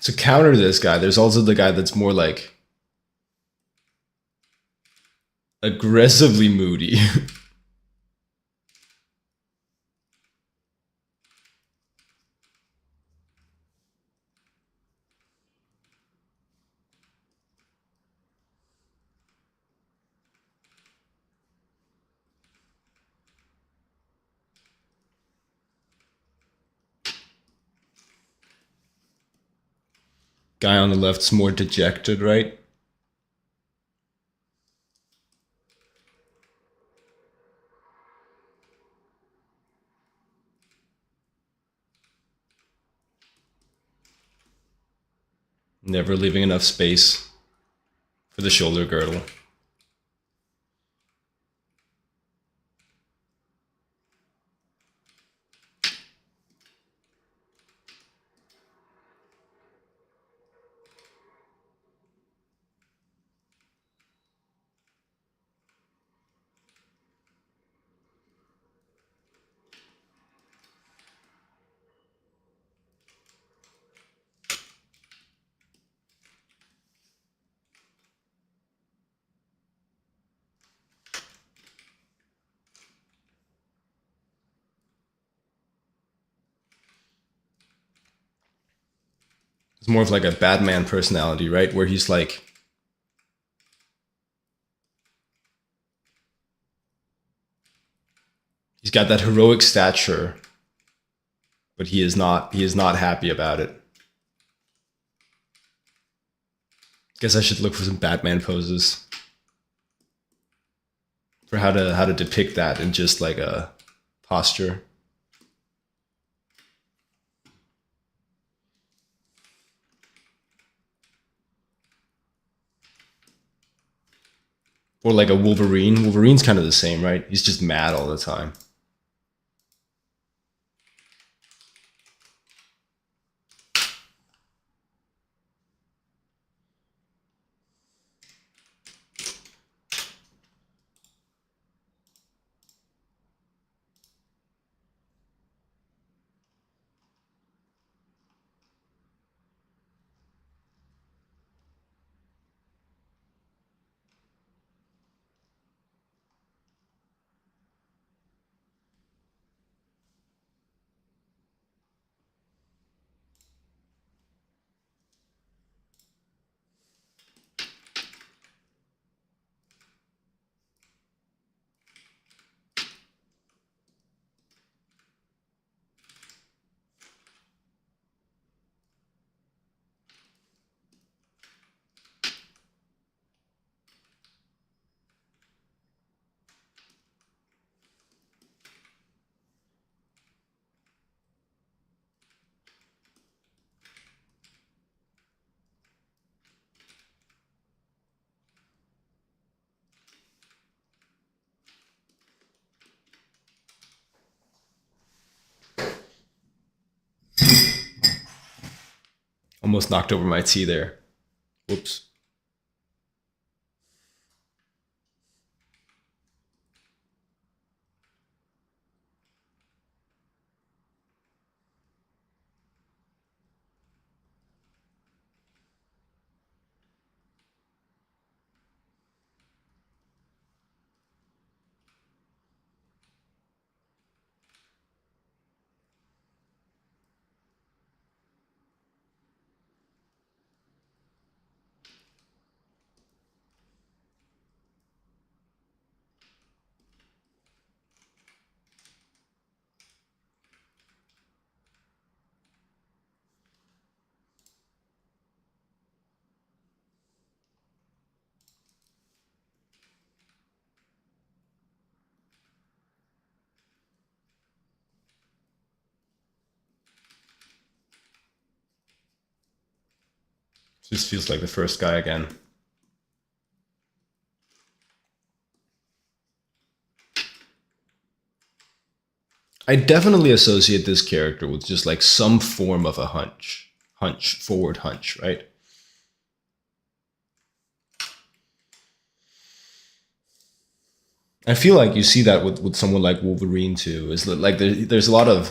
to counter this guy. There's also the guy that's more like aggressively moody. Guy on the left's more dejected, right? Never leaving enough space for the shoulder girdle. It's more of like a Batman personality, right? Where he's like, he's got that heroic stature, but he is not happy about it. Guess I should look for some Batman poses for how to depict that in just like a posture. Or like a Wolverine. Wolverine's kind of the same, right? He's just mad all the time. Almost knocked over my tea there. Whoops. Just feels like the first guy again. I definitely associate this character with just like some form of a forward hunch, right? I feel like you see that with someone like Wolverine too. Is that like there's a lot of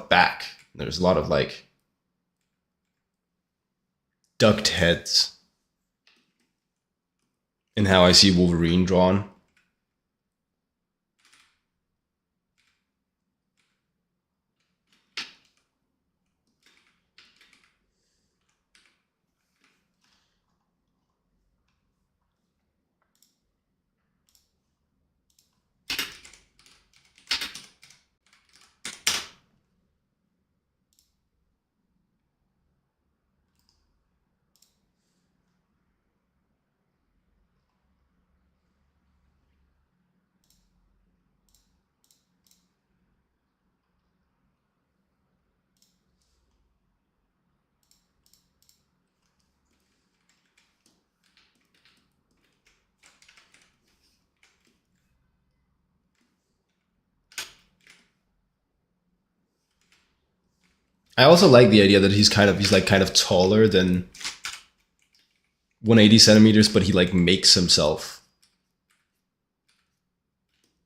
back. There's a lot of like ducked heads in how I see Wolverine drawn. I also like the idea that he's like kind of taller than 180 centimeters, but he like makes himself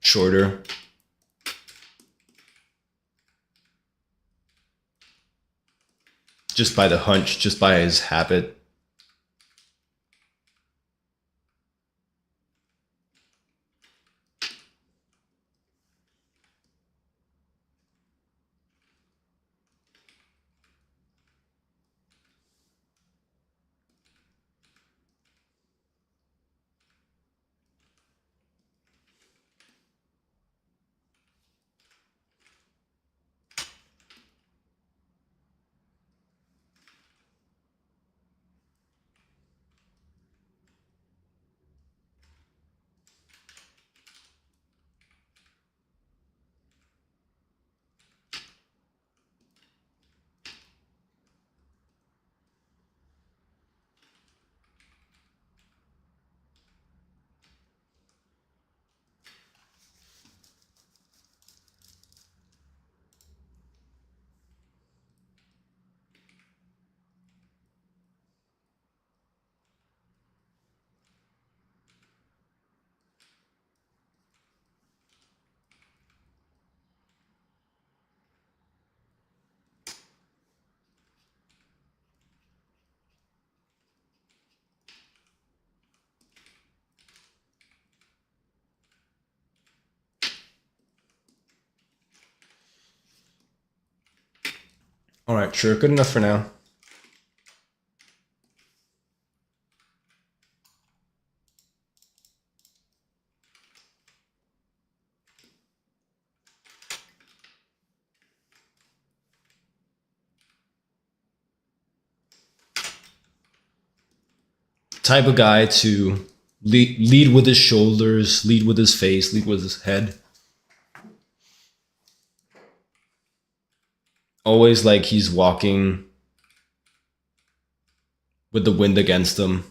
shorter. Just by the hunch, just by his habit. All right, sure, good enough for now. Type of guy to lead with his shoulders, lead with his face, lead with his head. Always like he's walking with the wind against him.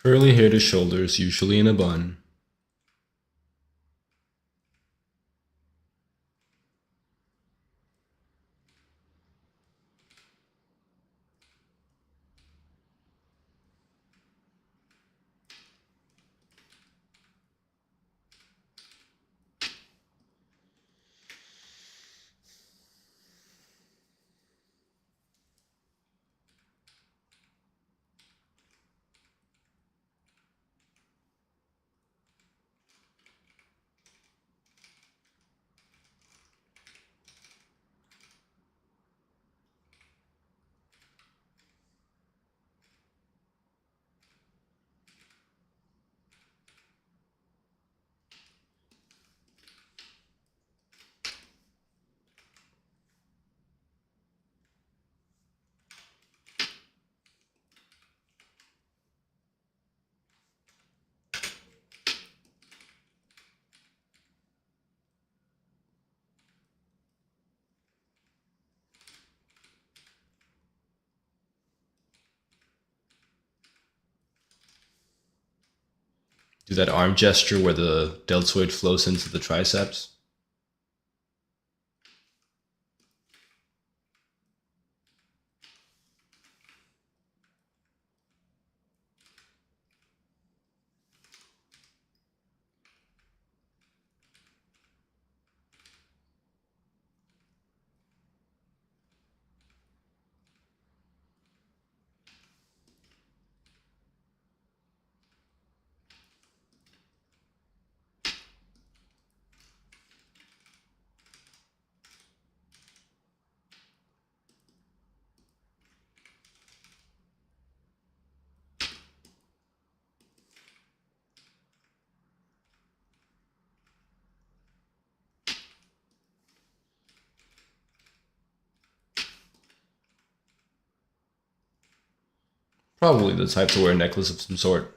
Curly hair to shoulders, usually in a bun. Do that arm gesture where the deltoid flows into the triceps. Probably the type to wear a necklace of some sort.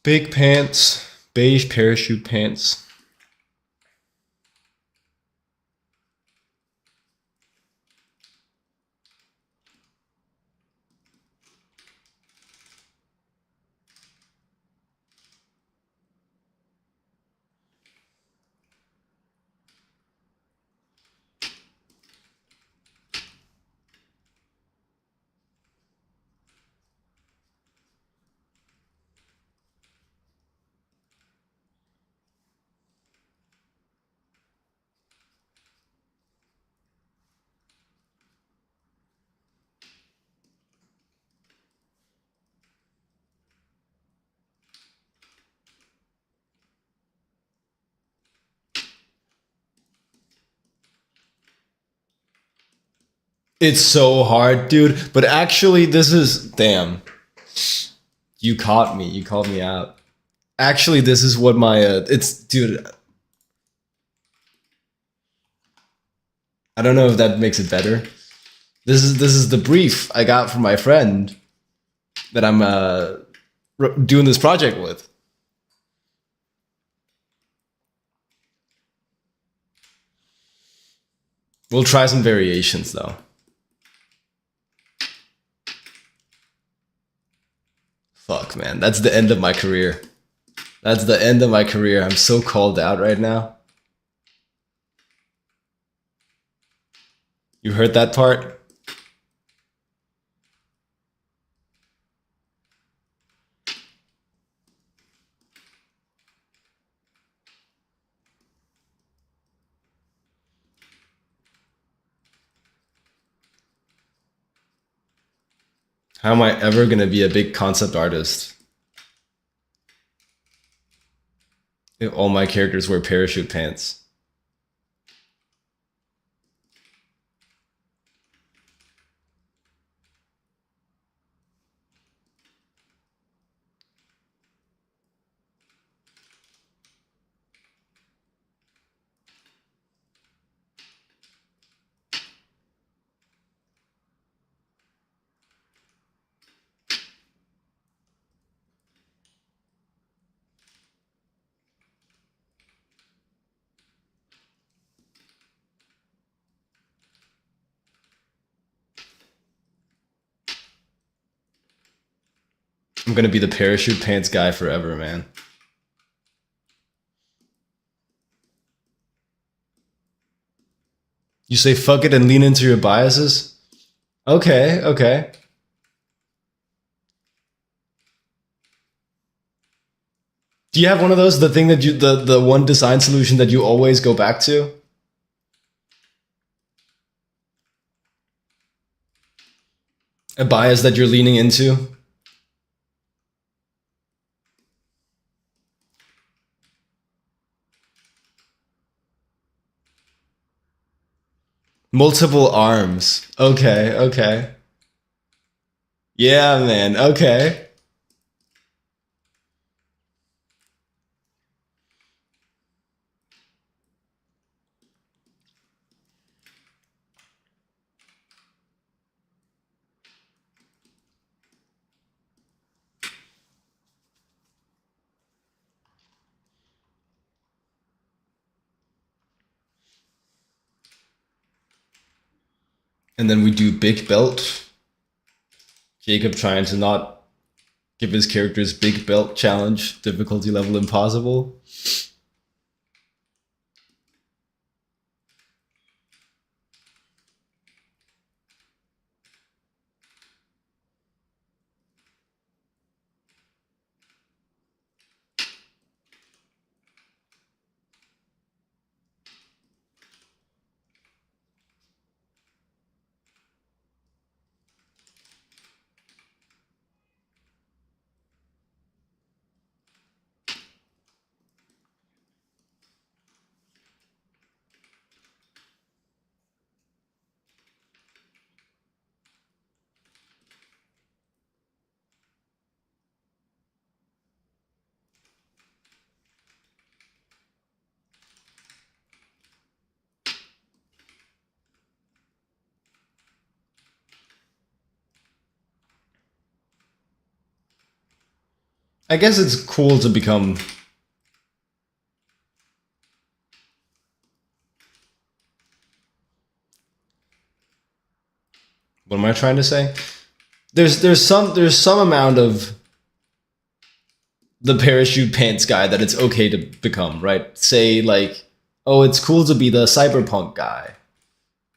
Big pants, beige parachute pants. It's so hard, dude. But actually, this is damn. You caught me. You called me out. Actually, this is what my it's dude. I don't know if that makes it better. This is the brief I got from my friend that I'm doing this project with. We'll try some variations though. Fuck, man. That's the end of my career. That's the end of my career. I'm so called out right now. You heard that part? How am I ever gonna be a big concept artist if all my characters wear parachute pants? I'm gonna be the parachute pants guy forever, man. You say fuck it and lean into your biases? Okay, okay. Do you have one of those? The thing that you the one design solution that you always go back to? A bias that you're leaning into? Multiple arms. Okay, okay. Yeah, man. Okay. And then we do big belt. Jacob trying to not give his characters big belt challenge, difficulty level impossible. I guess it's cool to become. What am I trying to say? There's some amount of the parachute pants guy that it's okay to become, right? Say like, oh, it's cool to be the cyberpunk guy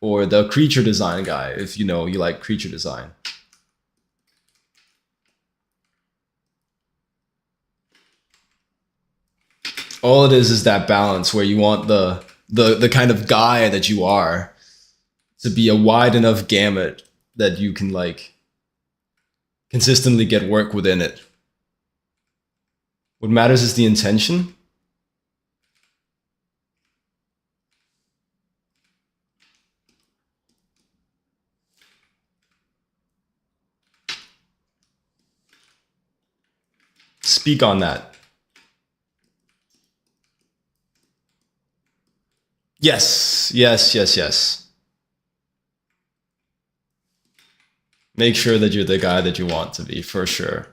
or the creature design guy if you know you like creature design. All it is that balance where you want the kind of guy that you are to be a wide enough gamut that you can like consistently get work within it. What matters is the intention. Speak on that. Yes, yes, yes, yes. Make sure that you're the guy that you want to be, for sure.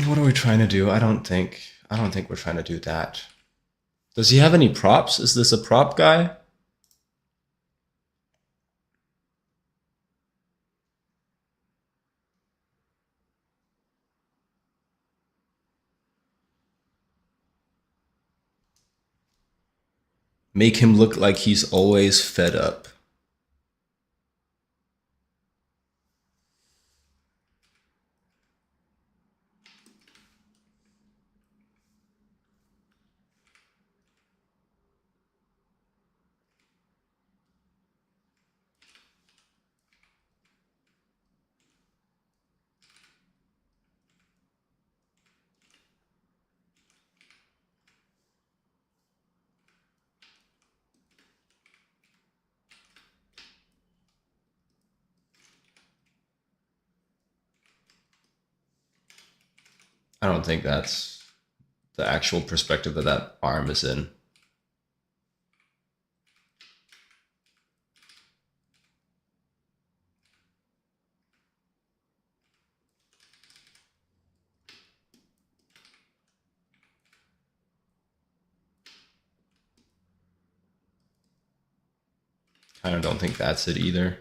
What are we trying to do? I don't think we're trying to do that. Does he have any props? Is this a prop guy? Make him look like he's always fed up. I don't think that's the actual perspective that that arm is in. Kind of don't think that's it either.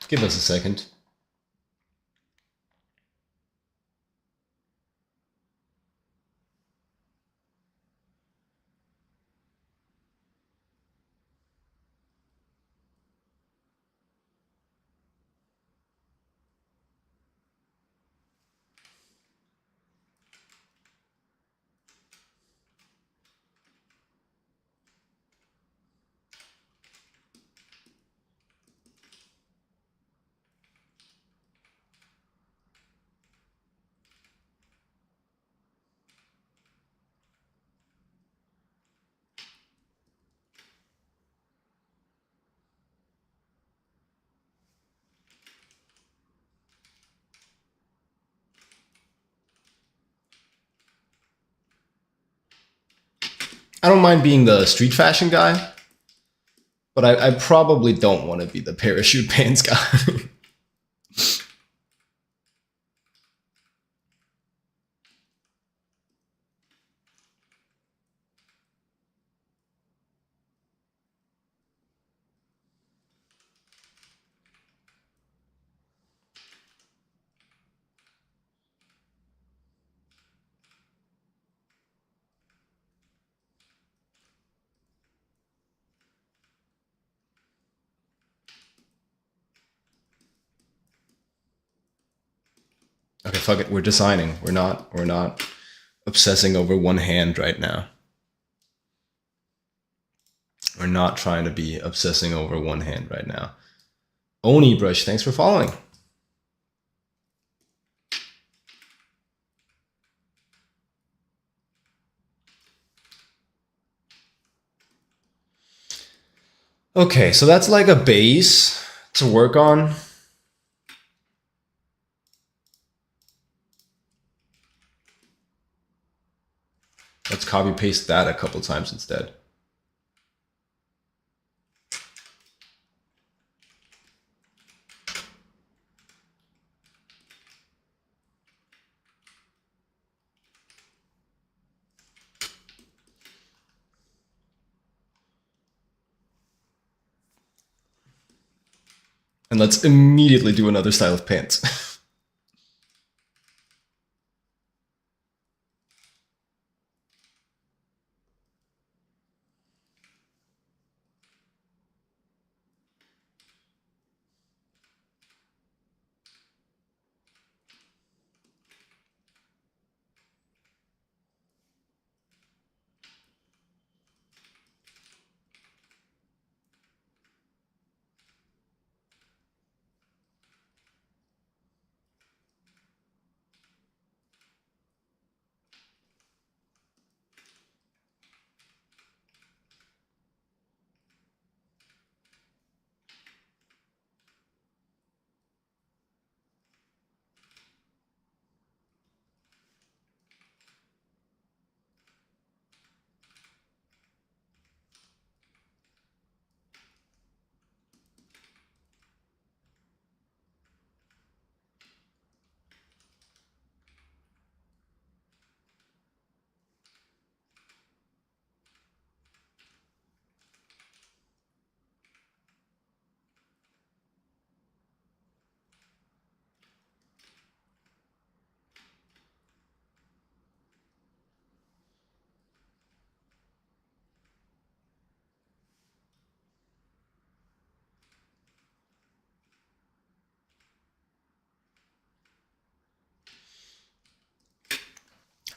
Give us a second. I don't mind being the street fashion guy, but I probably don't want to be the parachute pants guy. Okay, fuck it. We're designing. We're not obsessing over one hand right now. We're not trying to be obsessing over one hand right now. Oni Brush, thanks for following. Okay, so that's like a base to work on. Let's copy paste that a couple times instead. And let's immediately do another style of pants.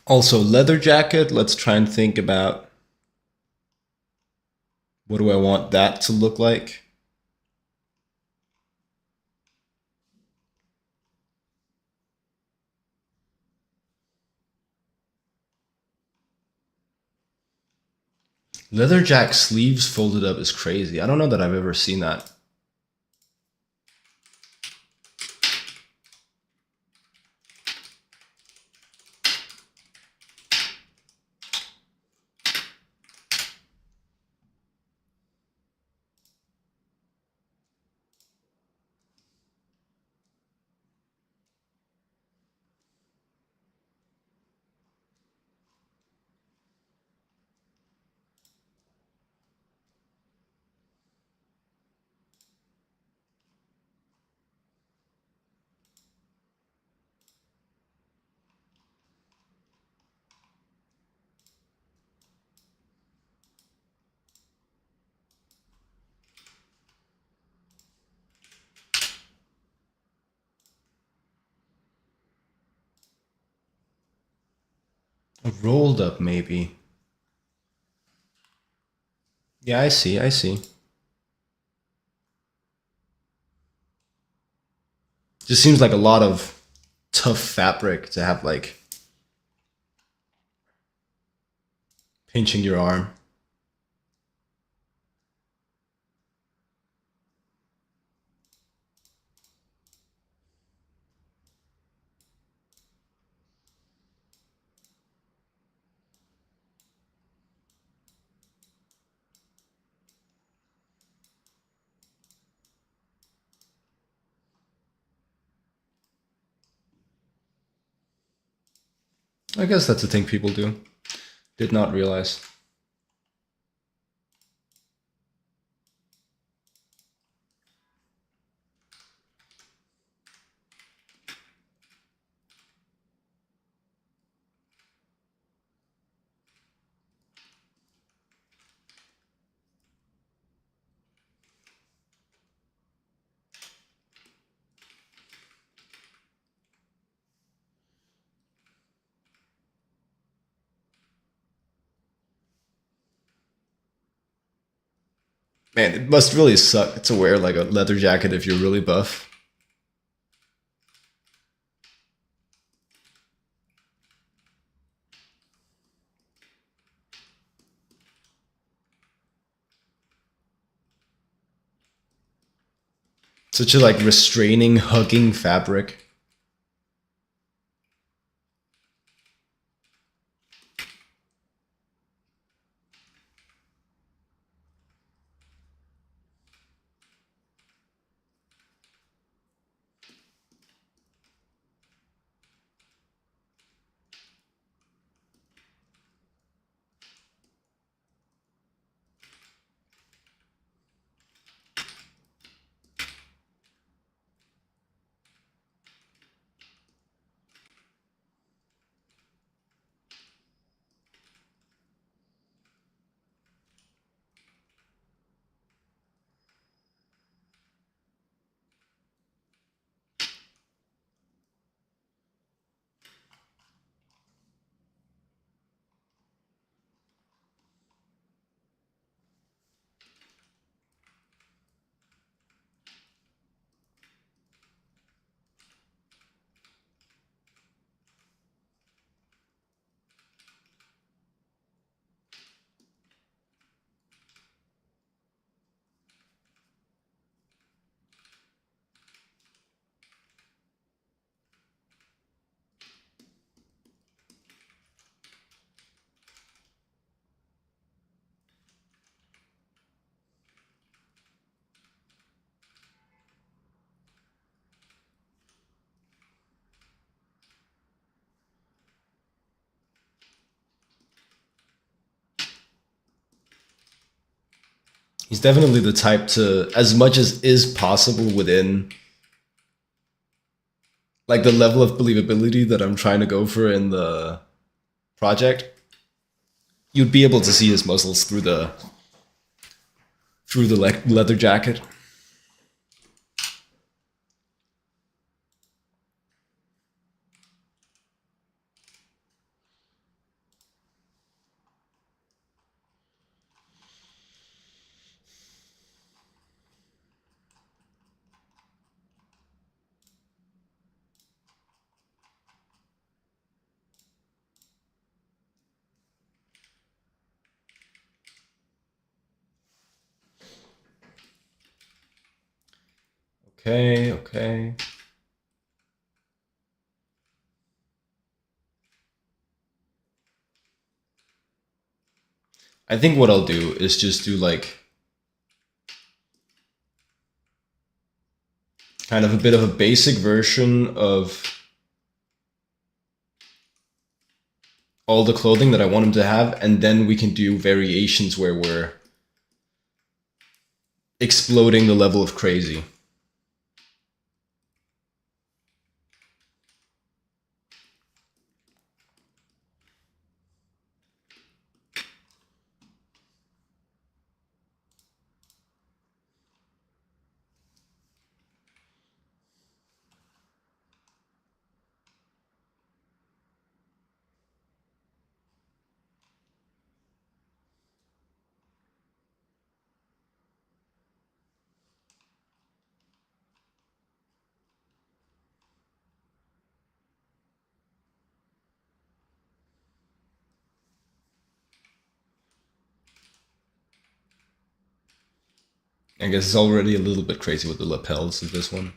Also, leather jacket. Let's try and think about what do I want that to look like. Leather jack sleeves folded up is crazy. I don't know that I've ever seen that. Rolled up, maybe. Yeah, I see. I see. Just seems like a lot of tough fabric to have like pinching your arm. I guess that's a thing people do. Did not realize. Man, it must really suck to wear like a leather jacket if you're really buff. Such a like restraining, hugging fabric. He's definitely the type to, as much as is possible within like the level of believability that I'm trying to go for in the project, you'd be able to see his muscles through the leather jacket. Okay, okay. I think what I'll do is just do like kind of a bit of a basic version of all the clothing that I want him to have, and then we can do variations where we're exploding the level of crazy. I guess it's already a little bit crazy with the lapels of this one.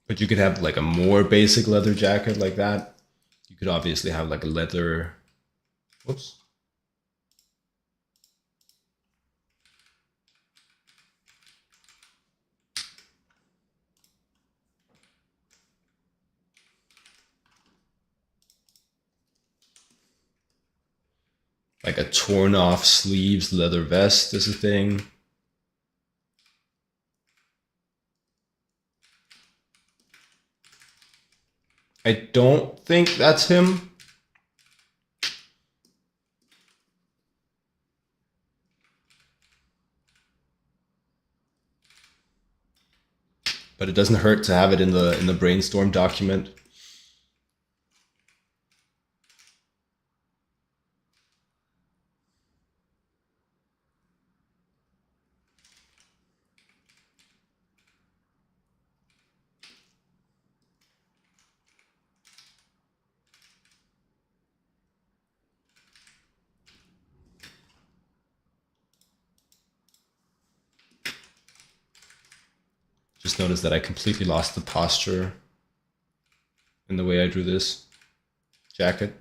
But you could have like a more basic leather jacket like that. You could obviously have like a leather, whoops, like a torn off sleeves leather vest is a thing. I don't think that's him. But it doesn't hurt to have it in the brainstorm document. Just notice that I completely lost the posture in the way I drew this jacket.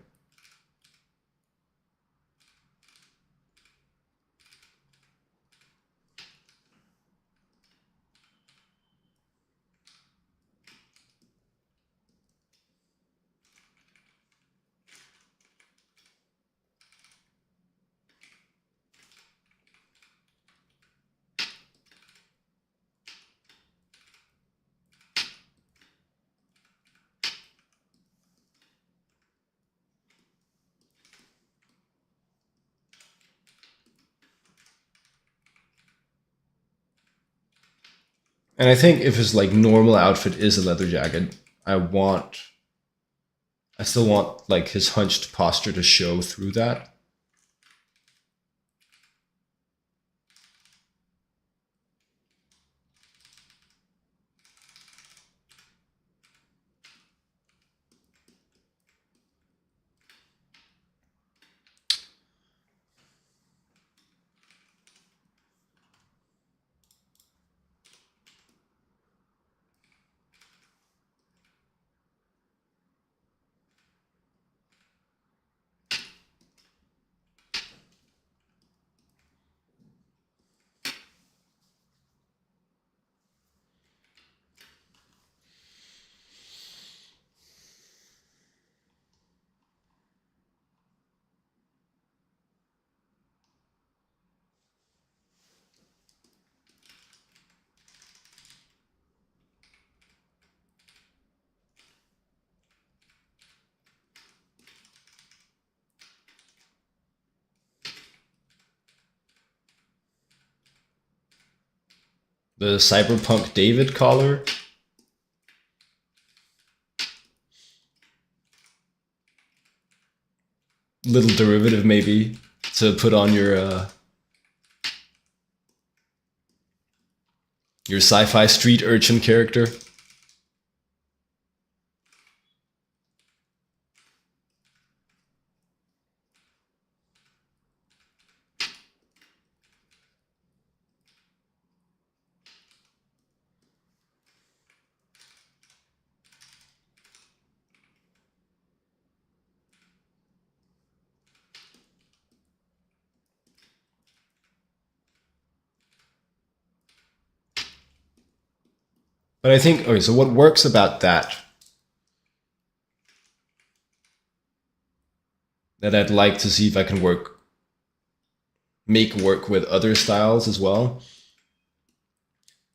And I think if his like normal outfit is a leather jacket, I still want like his hunched posture to show through that. The Cyberpunk David collar. Little derivative maybe to put on your sci-fi street urchin character. But I think, okay, so what works about that I'd like to see if I can make work with other styles as well,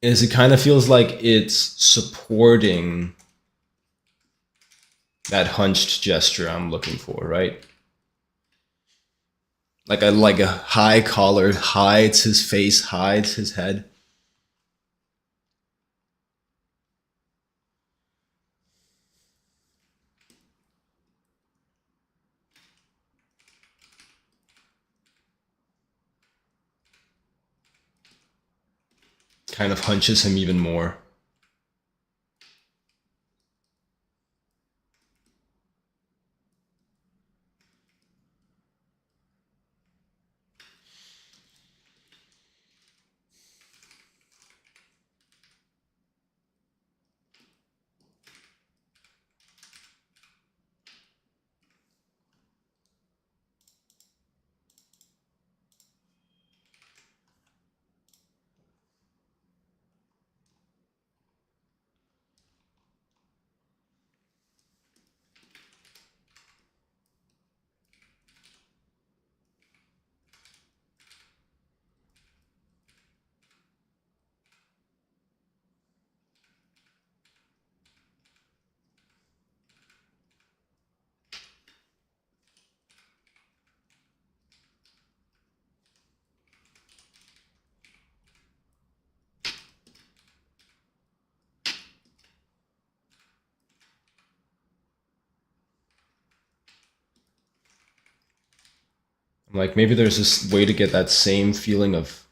is it kind of feels like it's supporting that hunched gesture I'm looking for, right? Like a high collar hides his face, hides his head. Kind of hunches him even more. I'm like, maybe there's this way to get that same feeling of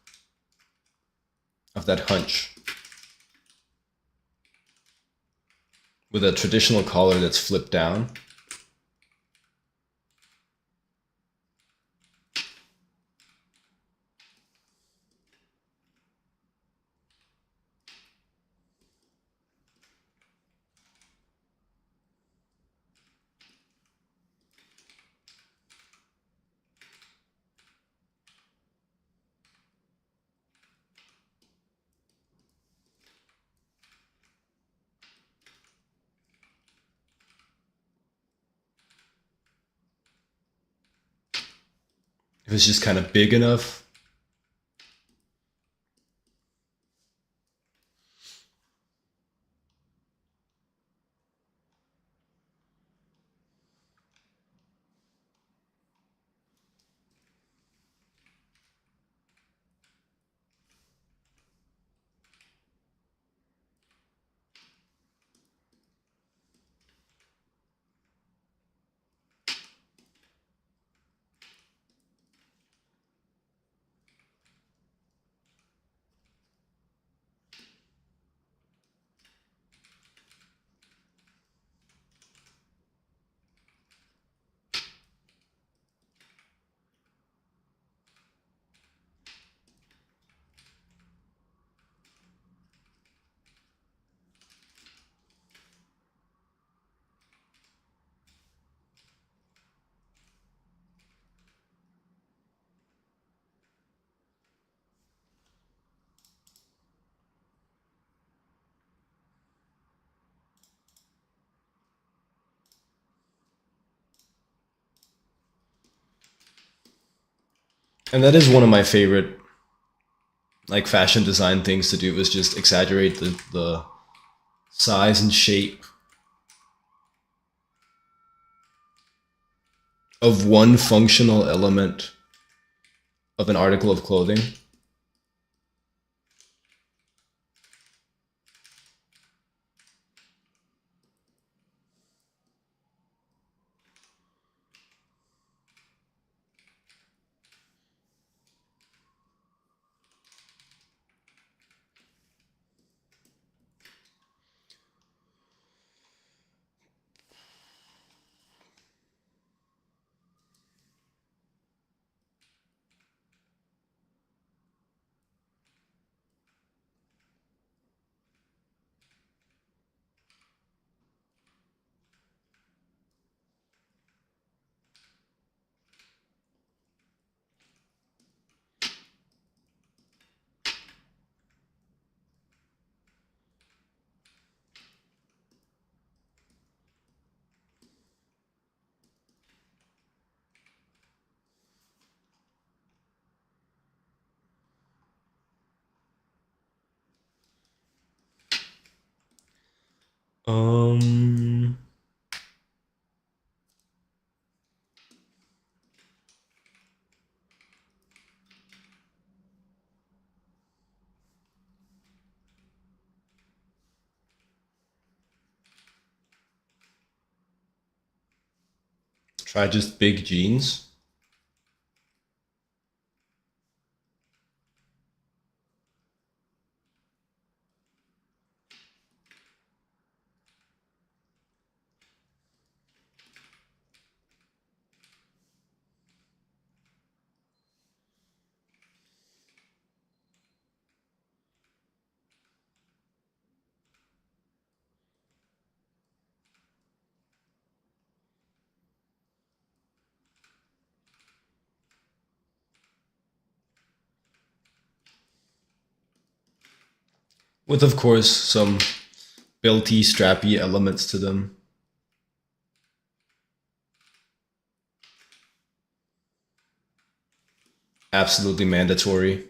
that hunch with a traditional collar that's flipped down. it's just kind of big enough. And that is one of my favorite like fashion design things to do, is just exaggerate the size and shape of one functional element of an article of clothing. Um, Try just big jeans. With, of course, some belty, strappy elements to them. Absolutely mandatory.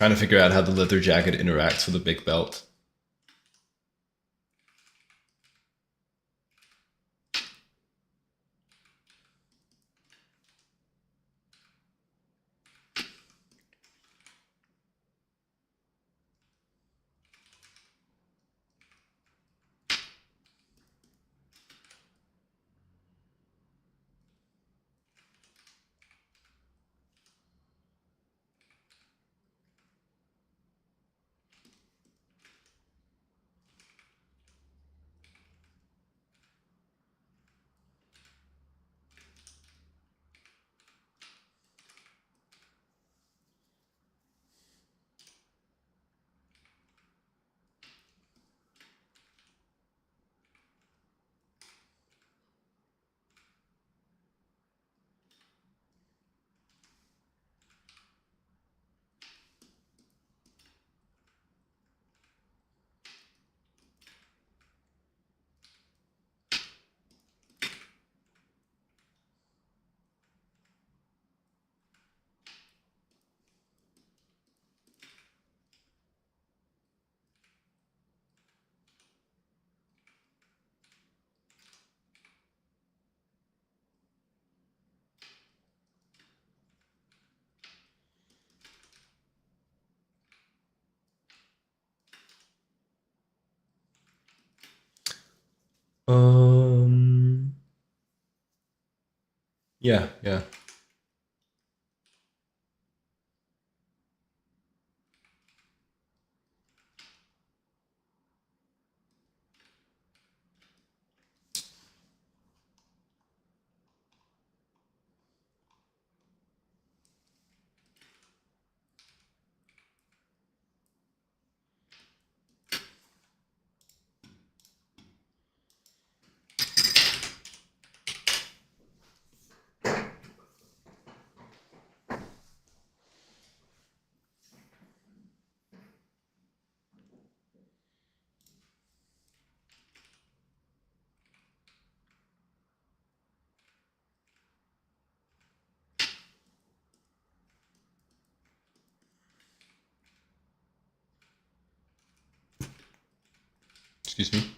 Trying to figure out how the leather jacket interacts with a big belt. Yeah, yeah. Excuse me.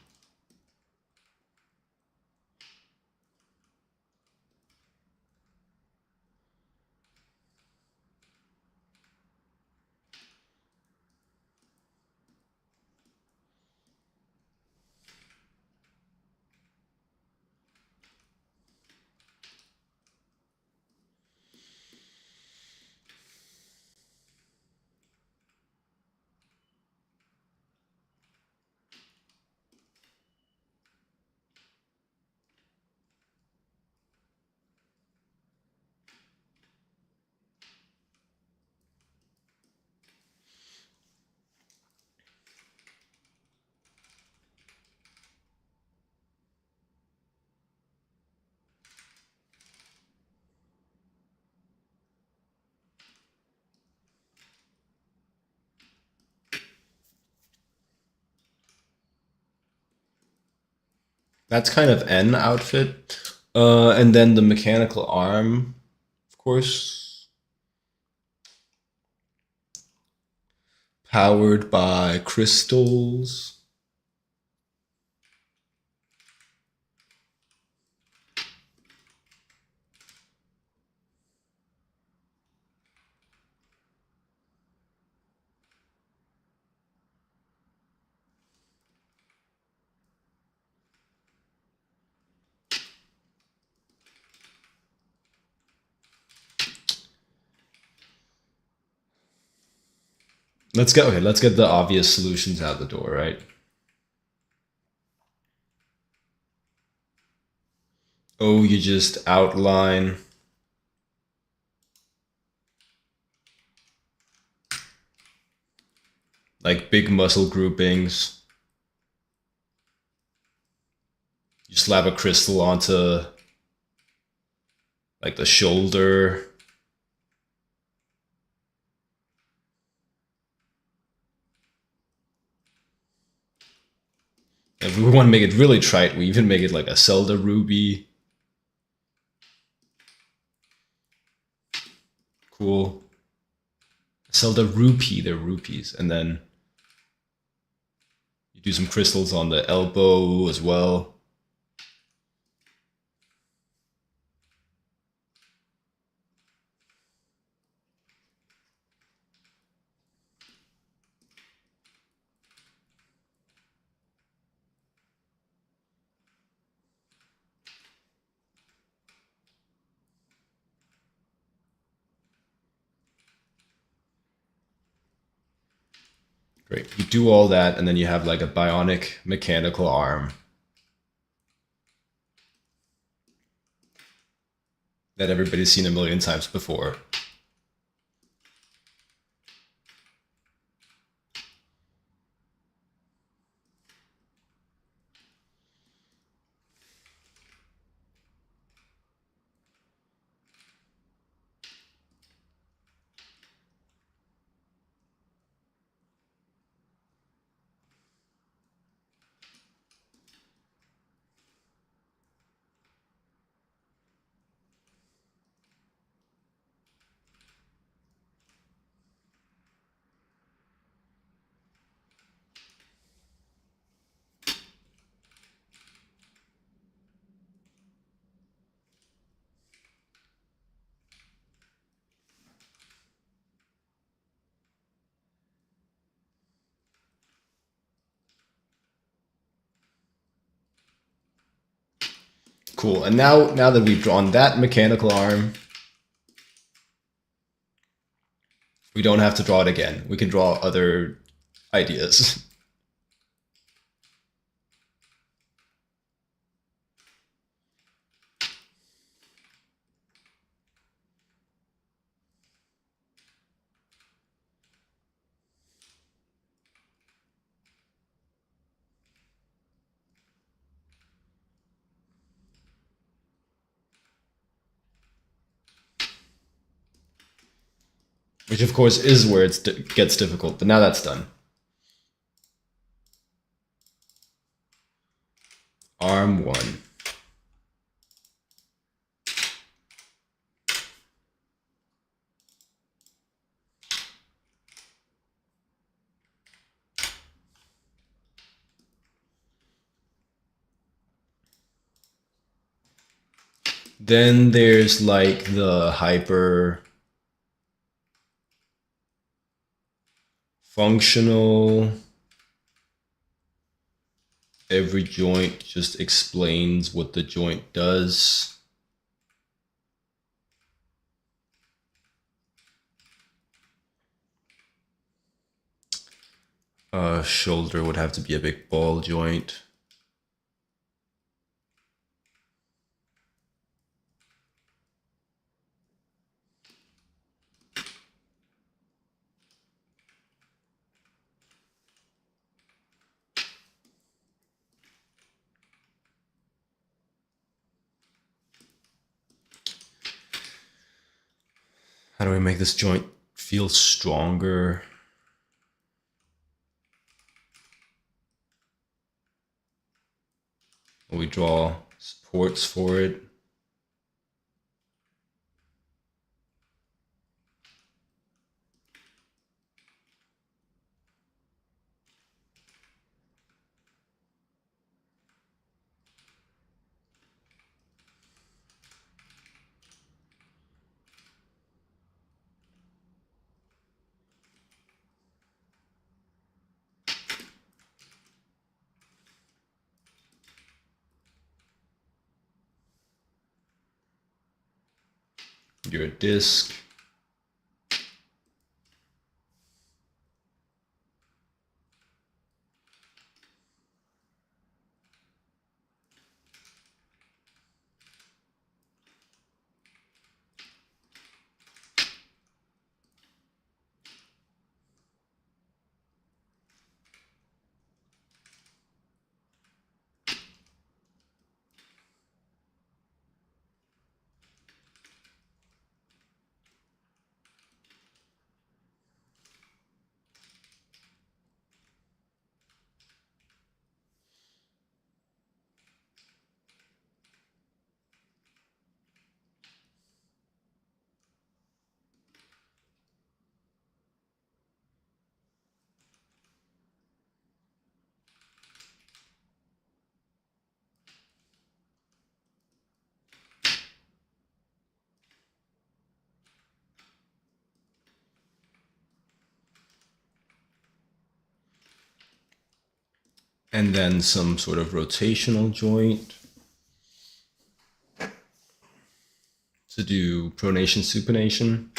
That's kind of an outfit. And then the mechanical arm, of course, powered by crystals. Let's get the obvious solutions out the door, right? Oh, you just outline like big muscle groupings. You slap a crystal onto like the shoulder. If we want to make it really trite, we even make it like a Zelda ruby. Cool. so the rupee, they're rupees, and then you do some crystals on the elbow as well. Great. You do all that, and then you have like a bionic mechanical arm that everybody's seen a million times before. Cool. And now that we've drawn that mechanical arm, we don't have to draw it again. We can draw other ideas. Which of course is where it gets difficult, but now that's done. Arm 1. Then there's like the hyper functional. Every joint just explains what the joint does. Shoulder would have to be a big ball joint. How do we make this joint feel stronger? We draw supports for it. Your disc. and then some sort of rotational joint to do pronation supination.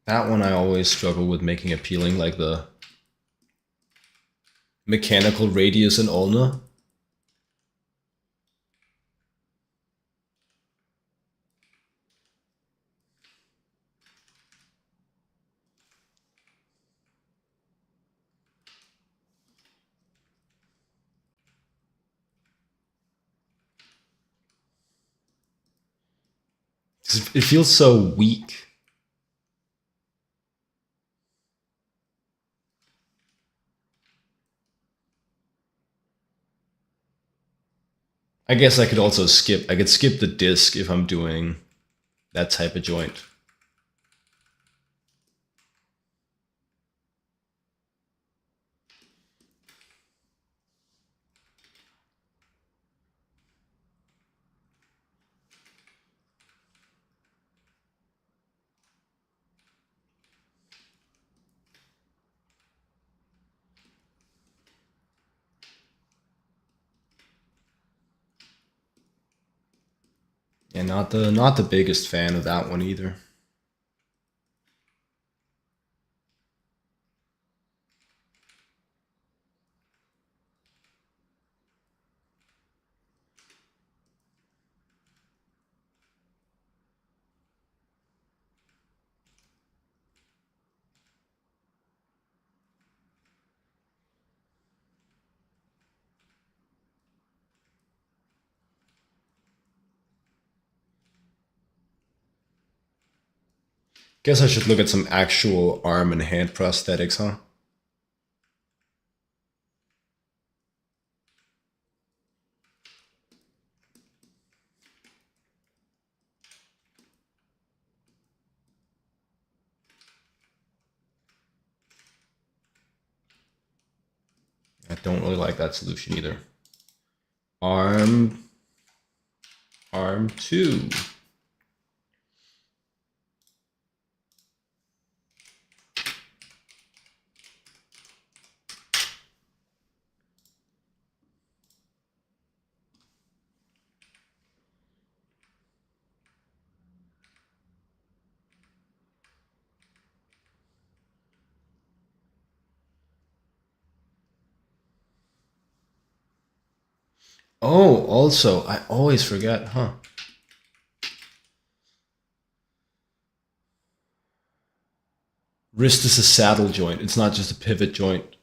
That one I always struggle with making appealing, like the mechanical radius and ulna. It feels so weak. I guess I could also skip. I could skip the disc if I'm doing that type of joint. And not the biggest fan of that one either. Guess I should look at some actual arm and hand prosthetics, huh? I don't really like that solution either. Arm 2. Oh, also, I always forget, huh? Wrist is a saddle joint. It's not just a pivot joint.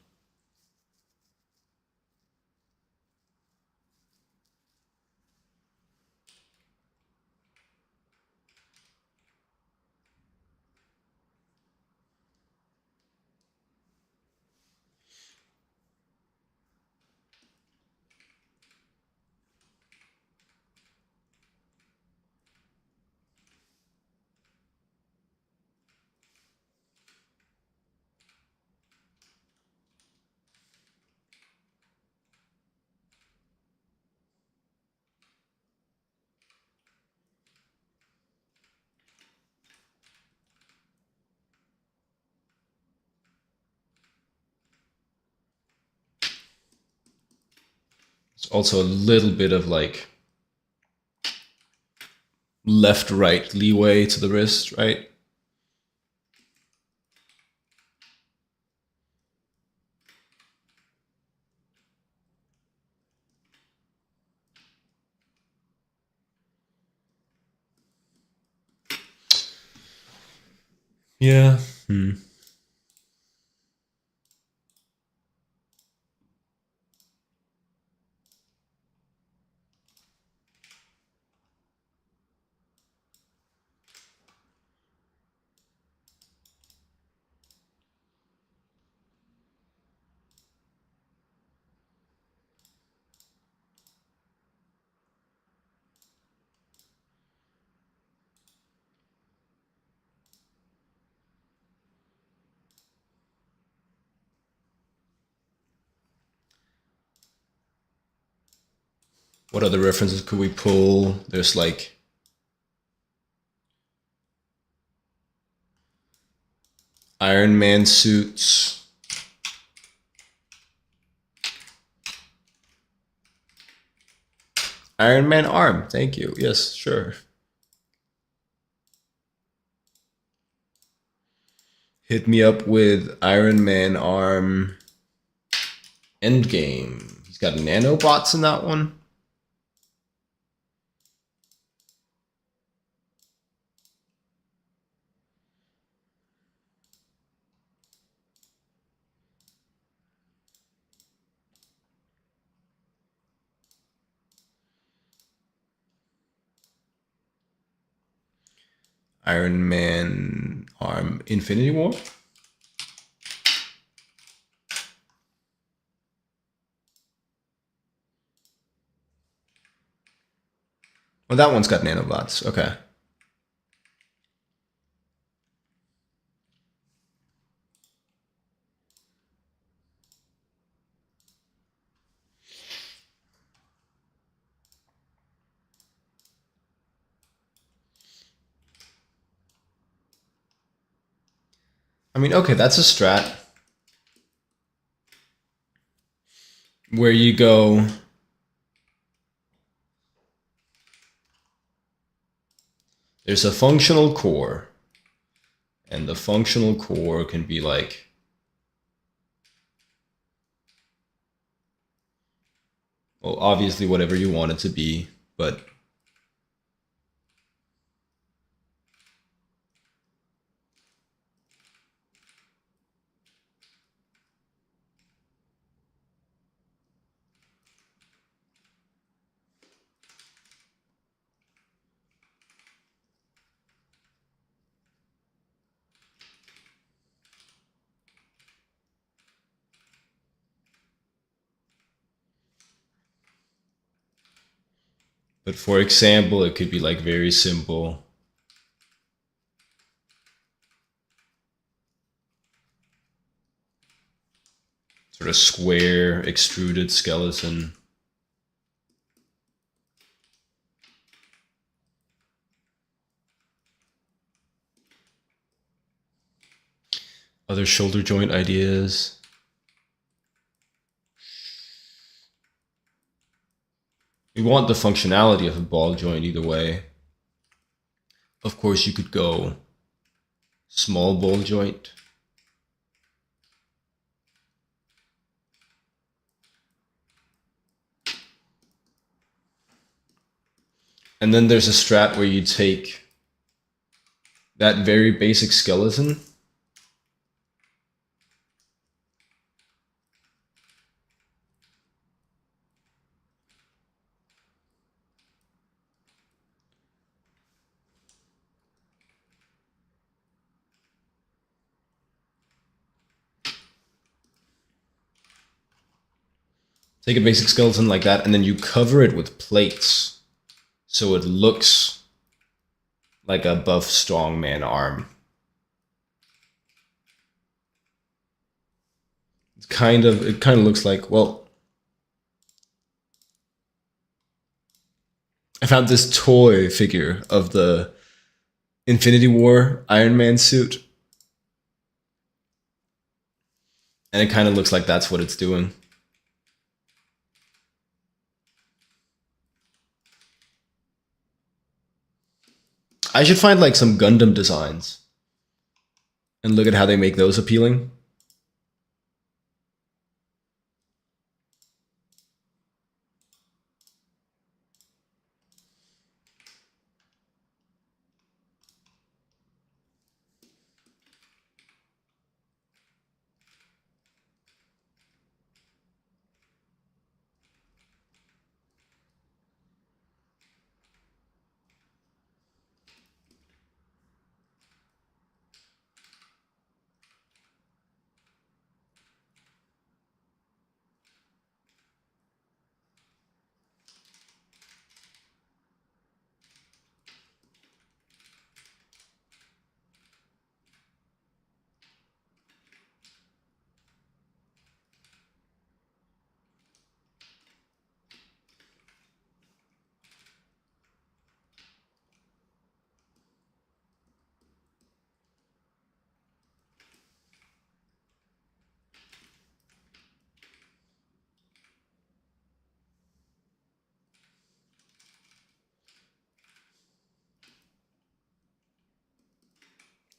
It's also a little bit of like left right leeway to the wrist, right? Yeah. Hmm. What other references could we pull? There's like Iron Man suits. Iron Man arm. Thank you. Yes, sure. Hit me up with Iron Man arm. Endgame. He's got nanobots in that one. Iron Man arm. Infinity War. Well, that one's got nanobots. Okay. I mean, okay, that's a strat where you go. There's a functional core, and the functional core can be like, well, obviously whatever you want it to be, but for example, it could be like very simple. Sort of square extruded skeleton. Other shoulder joint ideas. We want the functionality of a ball joint either way. Of course, you could go small ball joint. And then there's a strat where you take that very basic skeleton take a basic skeleton like that, and then you cover it with plates so it looks like a buff strongman arm. It kind of looks like, well, I found this toy figure of the Infinity War Iron Man suit, and it kind of looks like that's what it's doing. I should find like some Gundam designs and look at how they make those appealing.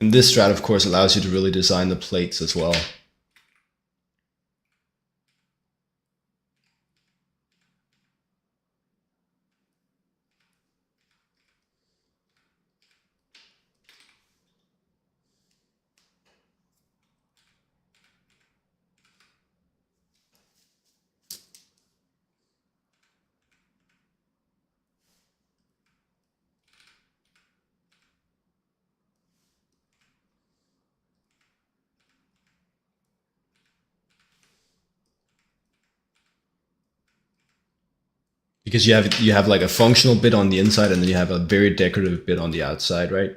And this strat, of course, allows you to really design the plates as well. Because you have like a functional bit on the inside, and then you have a very decorative bit on the outside, right?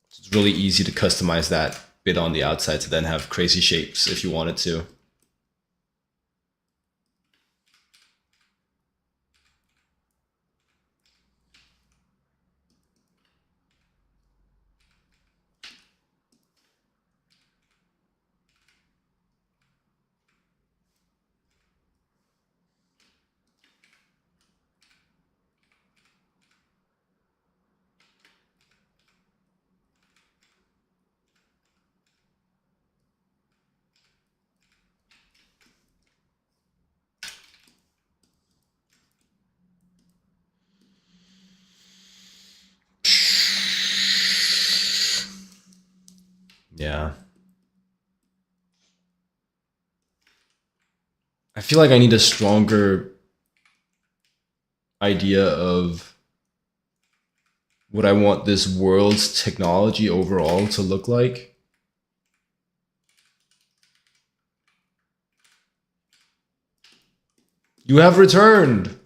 It's really easy to customize that bit on the outside to then have crazy shapes if you wanted to. Yeah. I feel like I need a stronger idea of what I want this world's technology overall to look like. You have returned!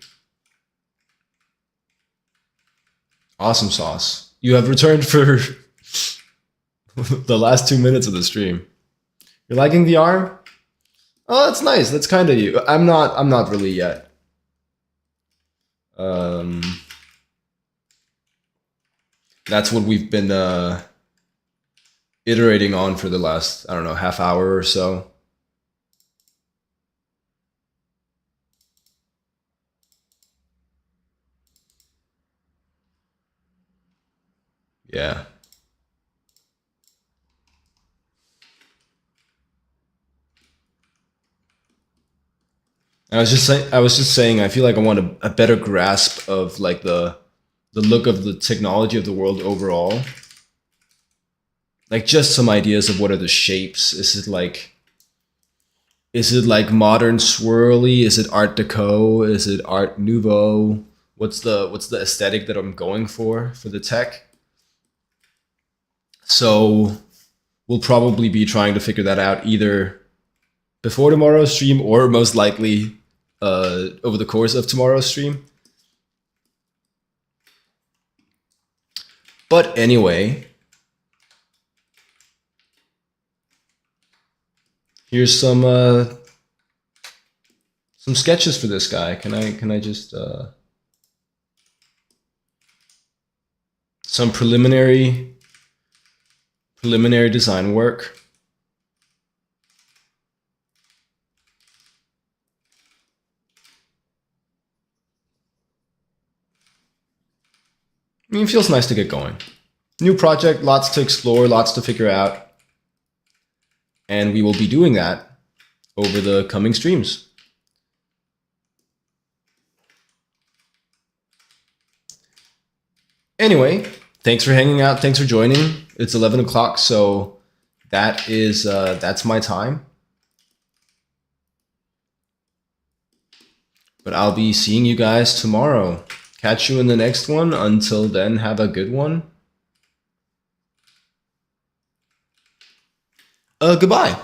Awesome sauce. You have returned for the last 2 minutes of the stream. You're liking the arm? Oh, that's nice. That's kind of you. I'm not really yet. That's what we've been iterating on for the last, I don't know, half hour or so. Yeah. I was just saying, I feel like I want a better grasp of like the look of the technology of the world overall. Like just some ideas of what are the shapes. Is it like modern swirly? Is it Art Deco? Is it Art Nouveau? What's the aesthetic that I'm going for the tech? So we'll probably be trying to figure that out either before tomorrow's stream or most likely over the course of tomorrow's stream. But anyway, here's some sketches for this guy. Can I just some preliminary design work. I mean, it feels nice to get going. New project, lots to explore, lots to figure out. And we will be doing that over the coming streams. Anyway, thanks for hanging out. Thanks for joining. It's 11 o'clock, so that is that's my time. But I'll be seeing you guys tomorrow. Catch you in the next one. Until then, have a good one. Goodbye.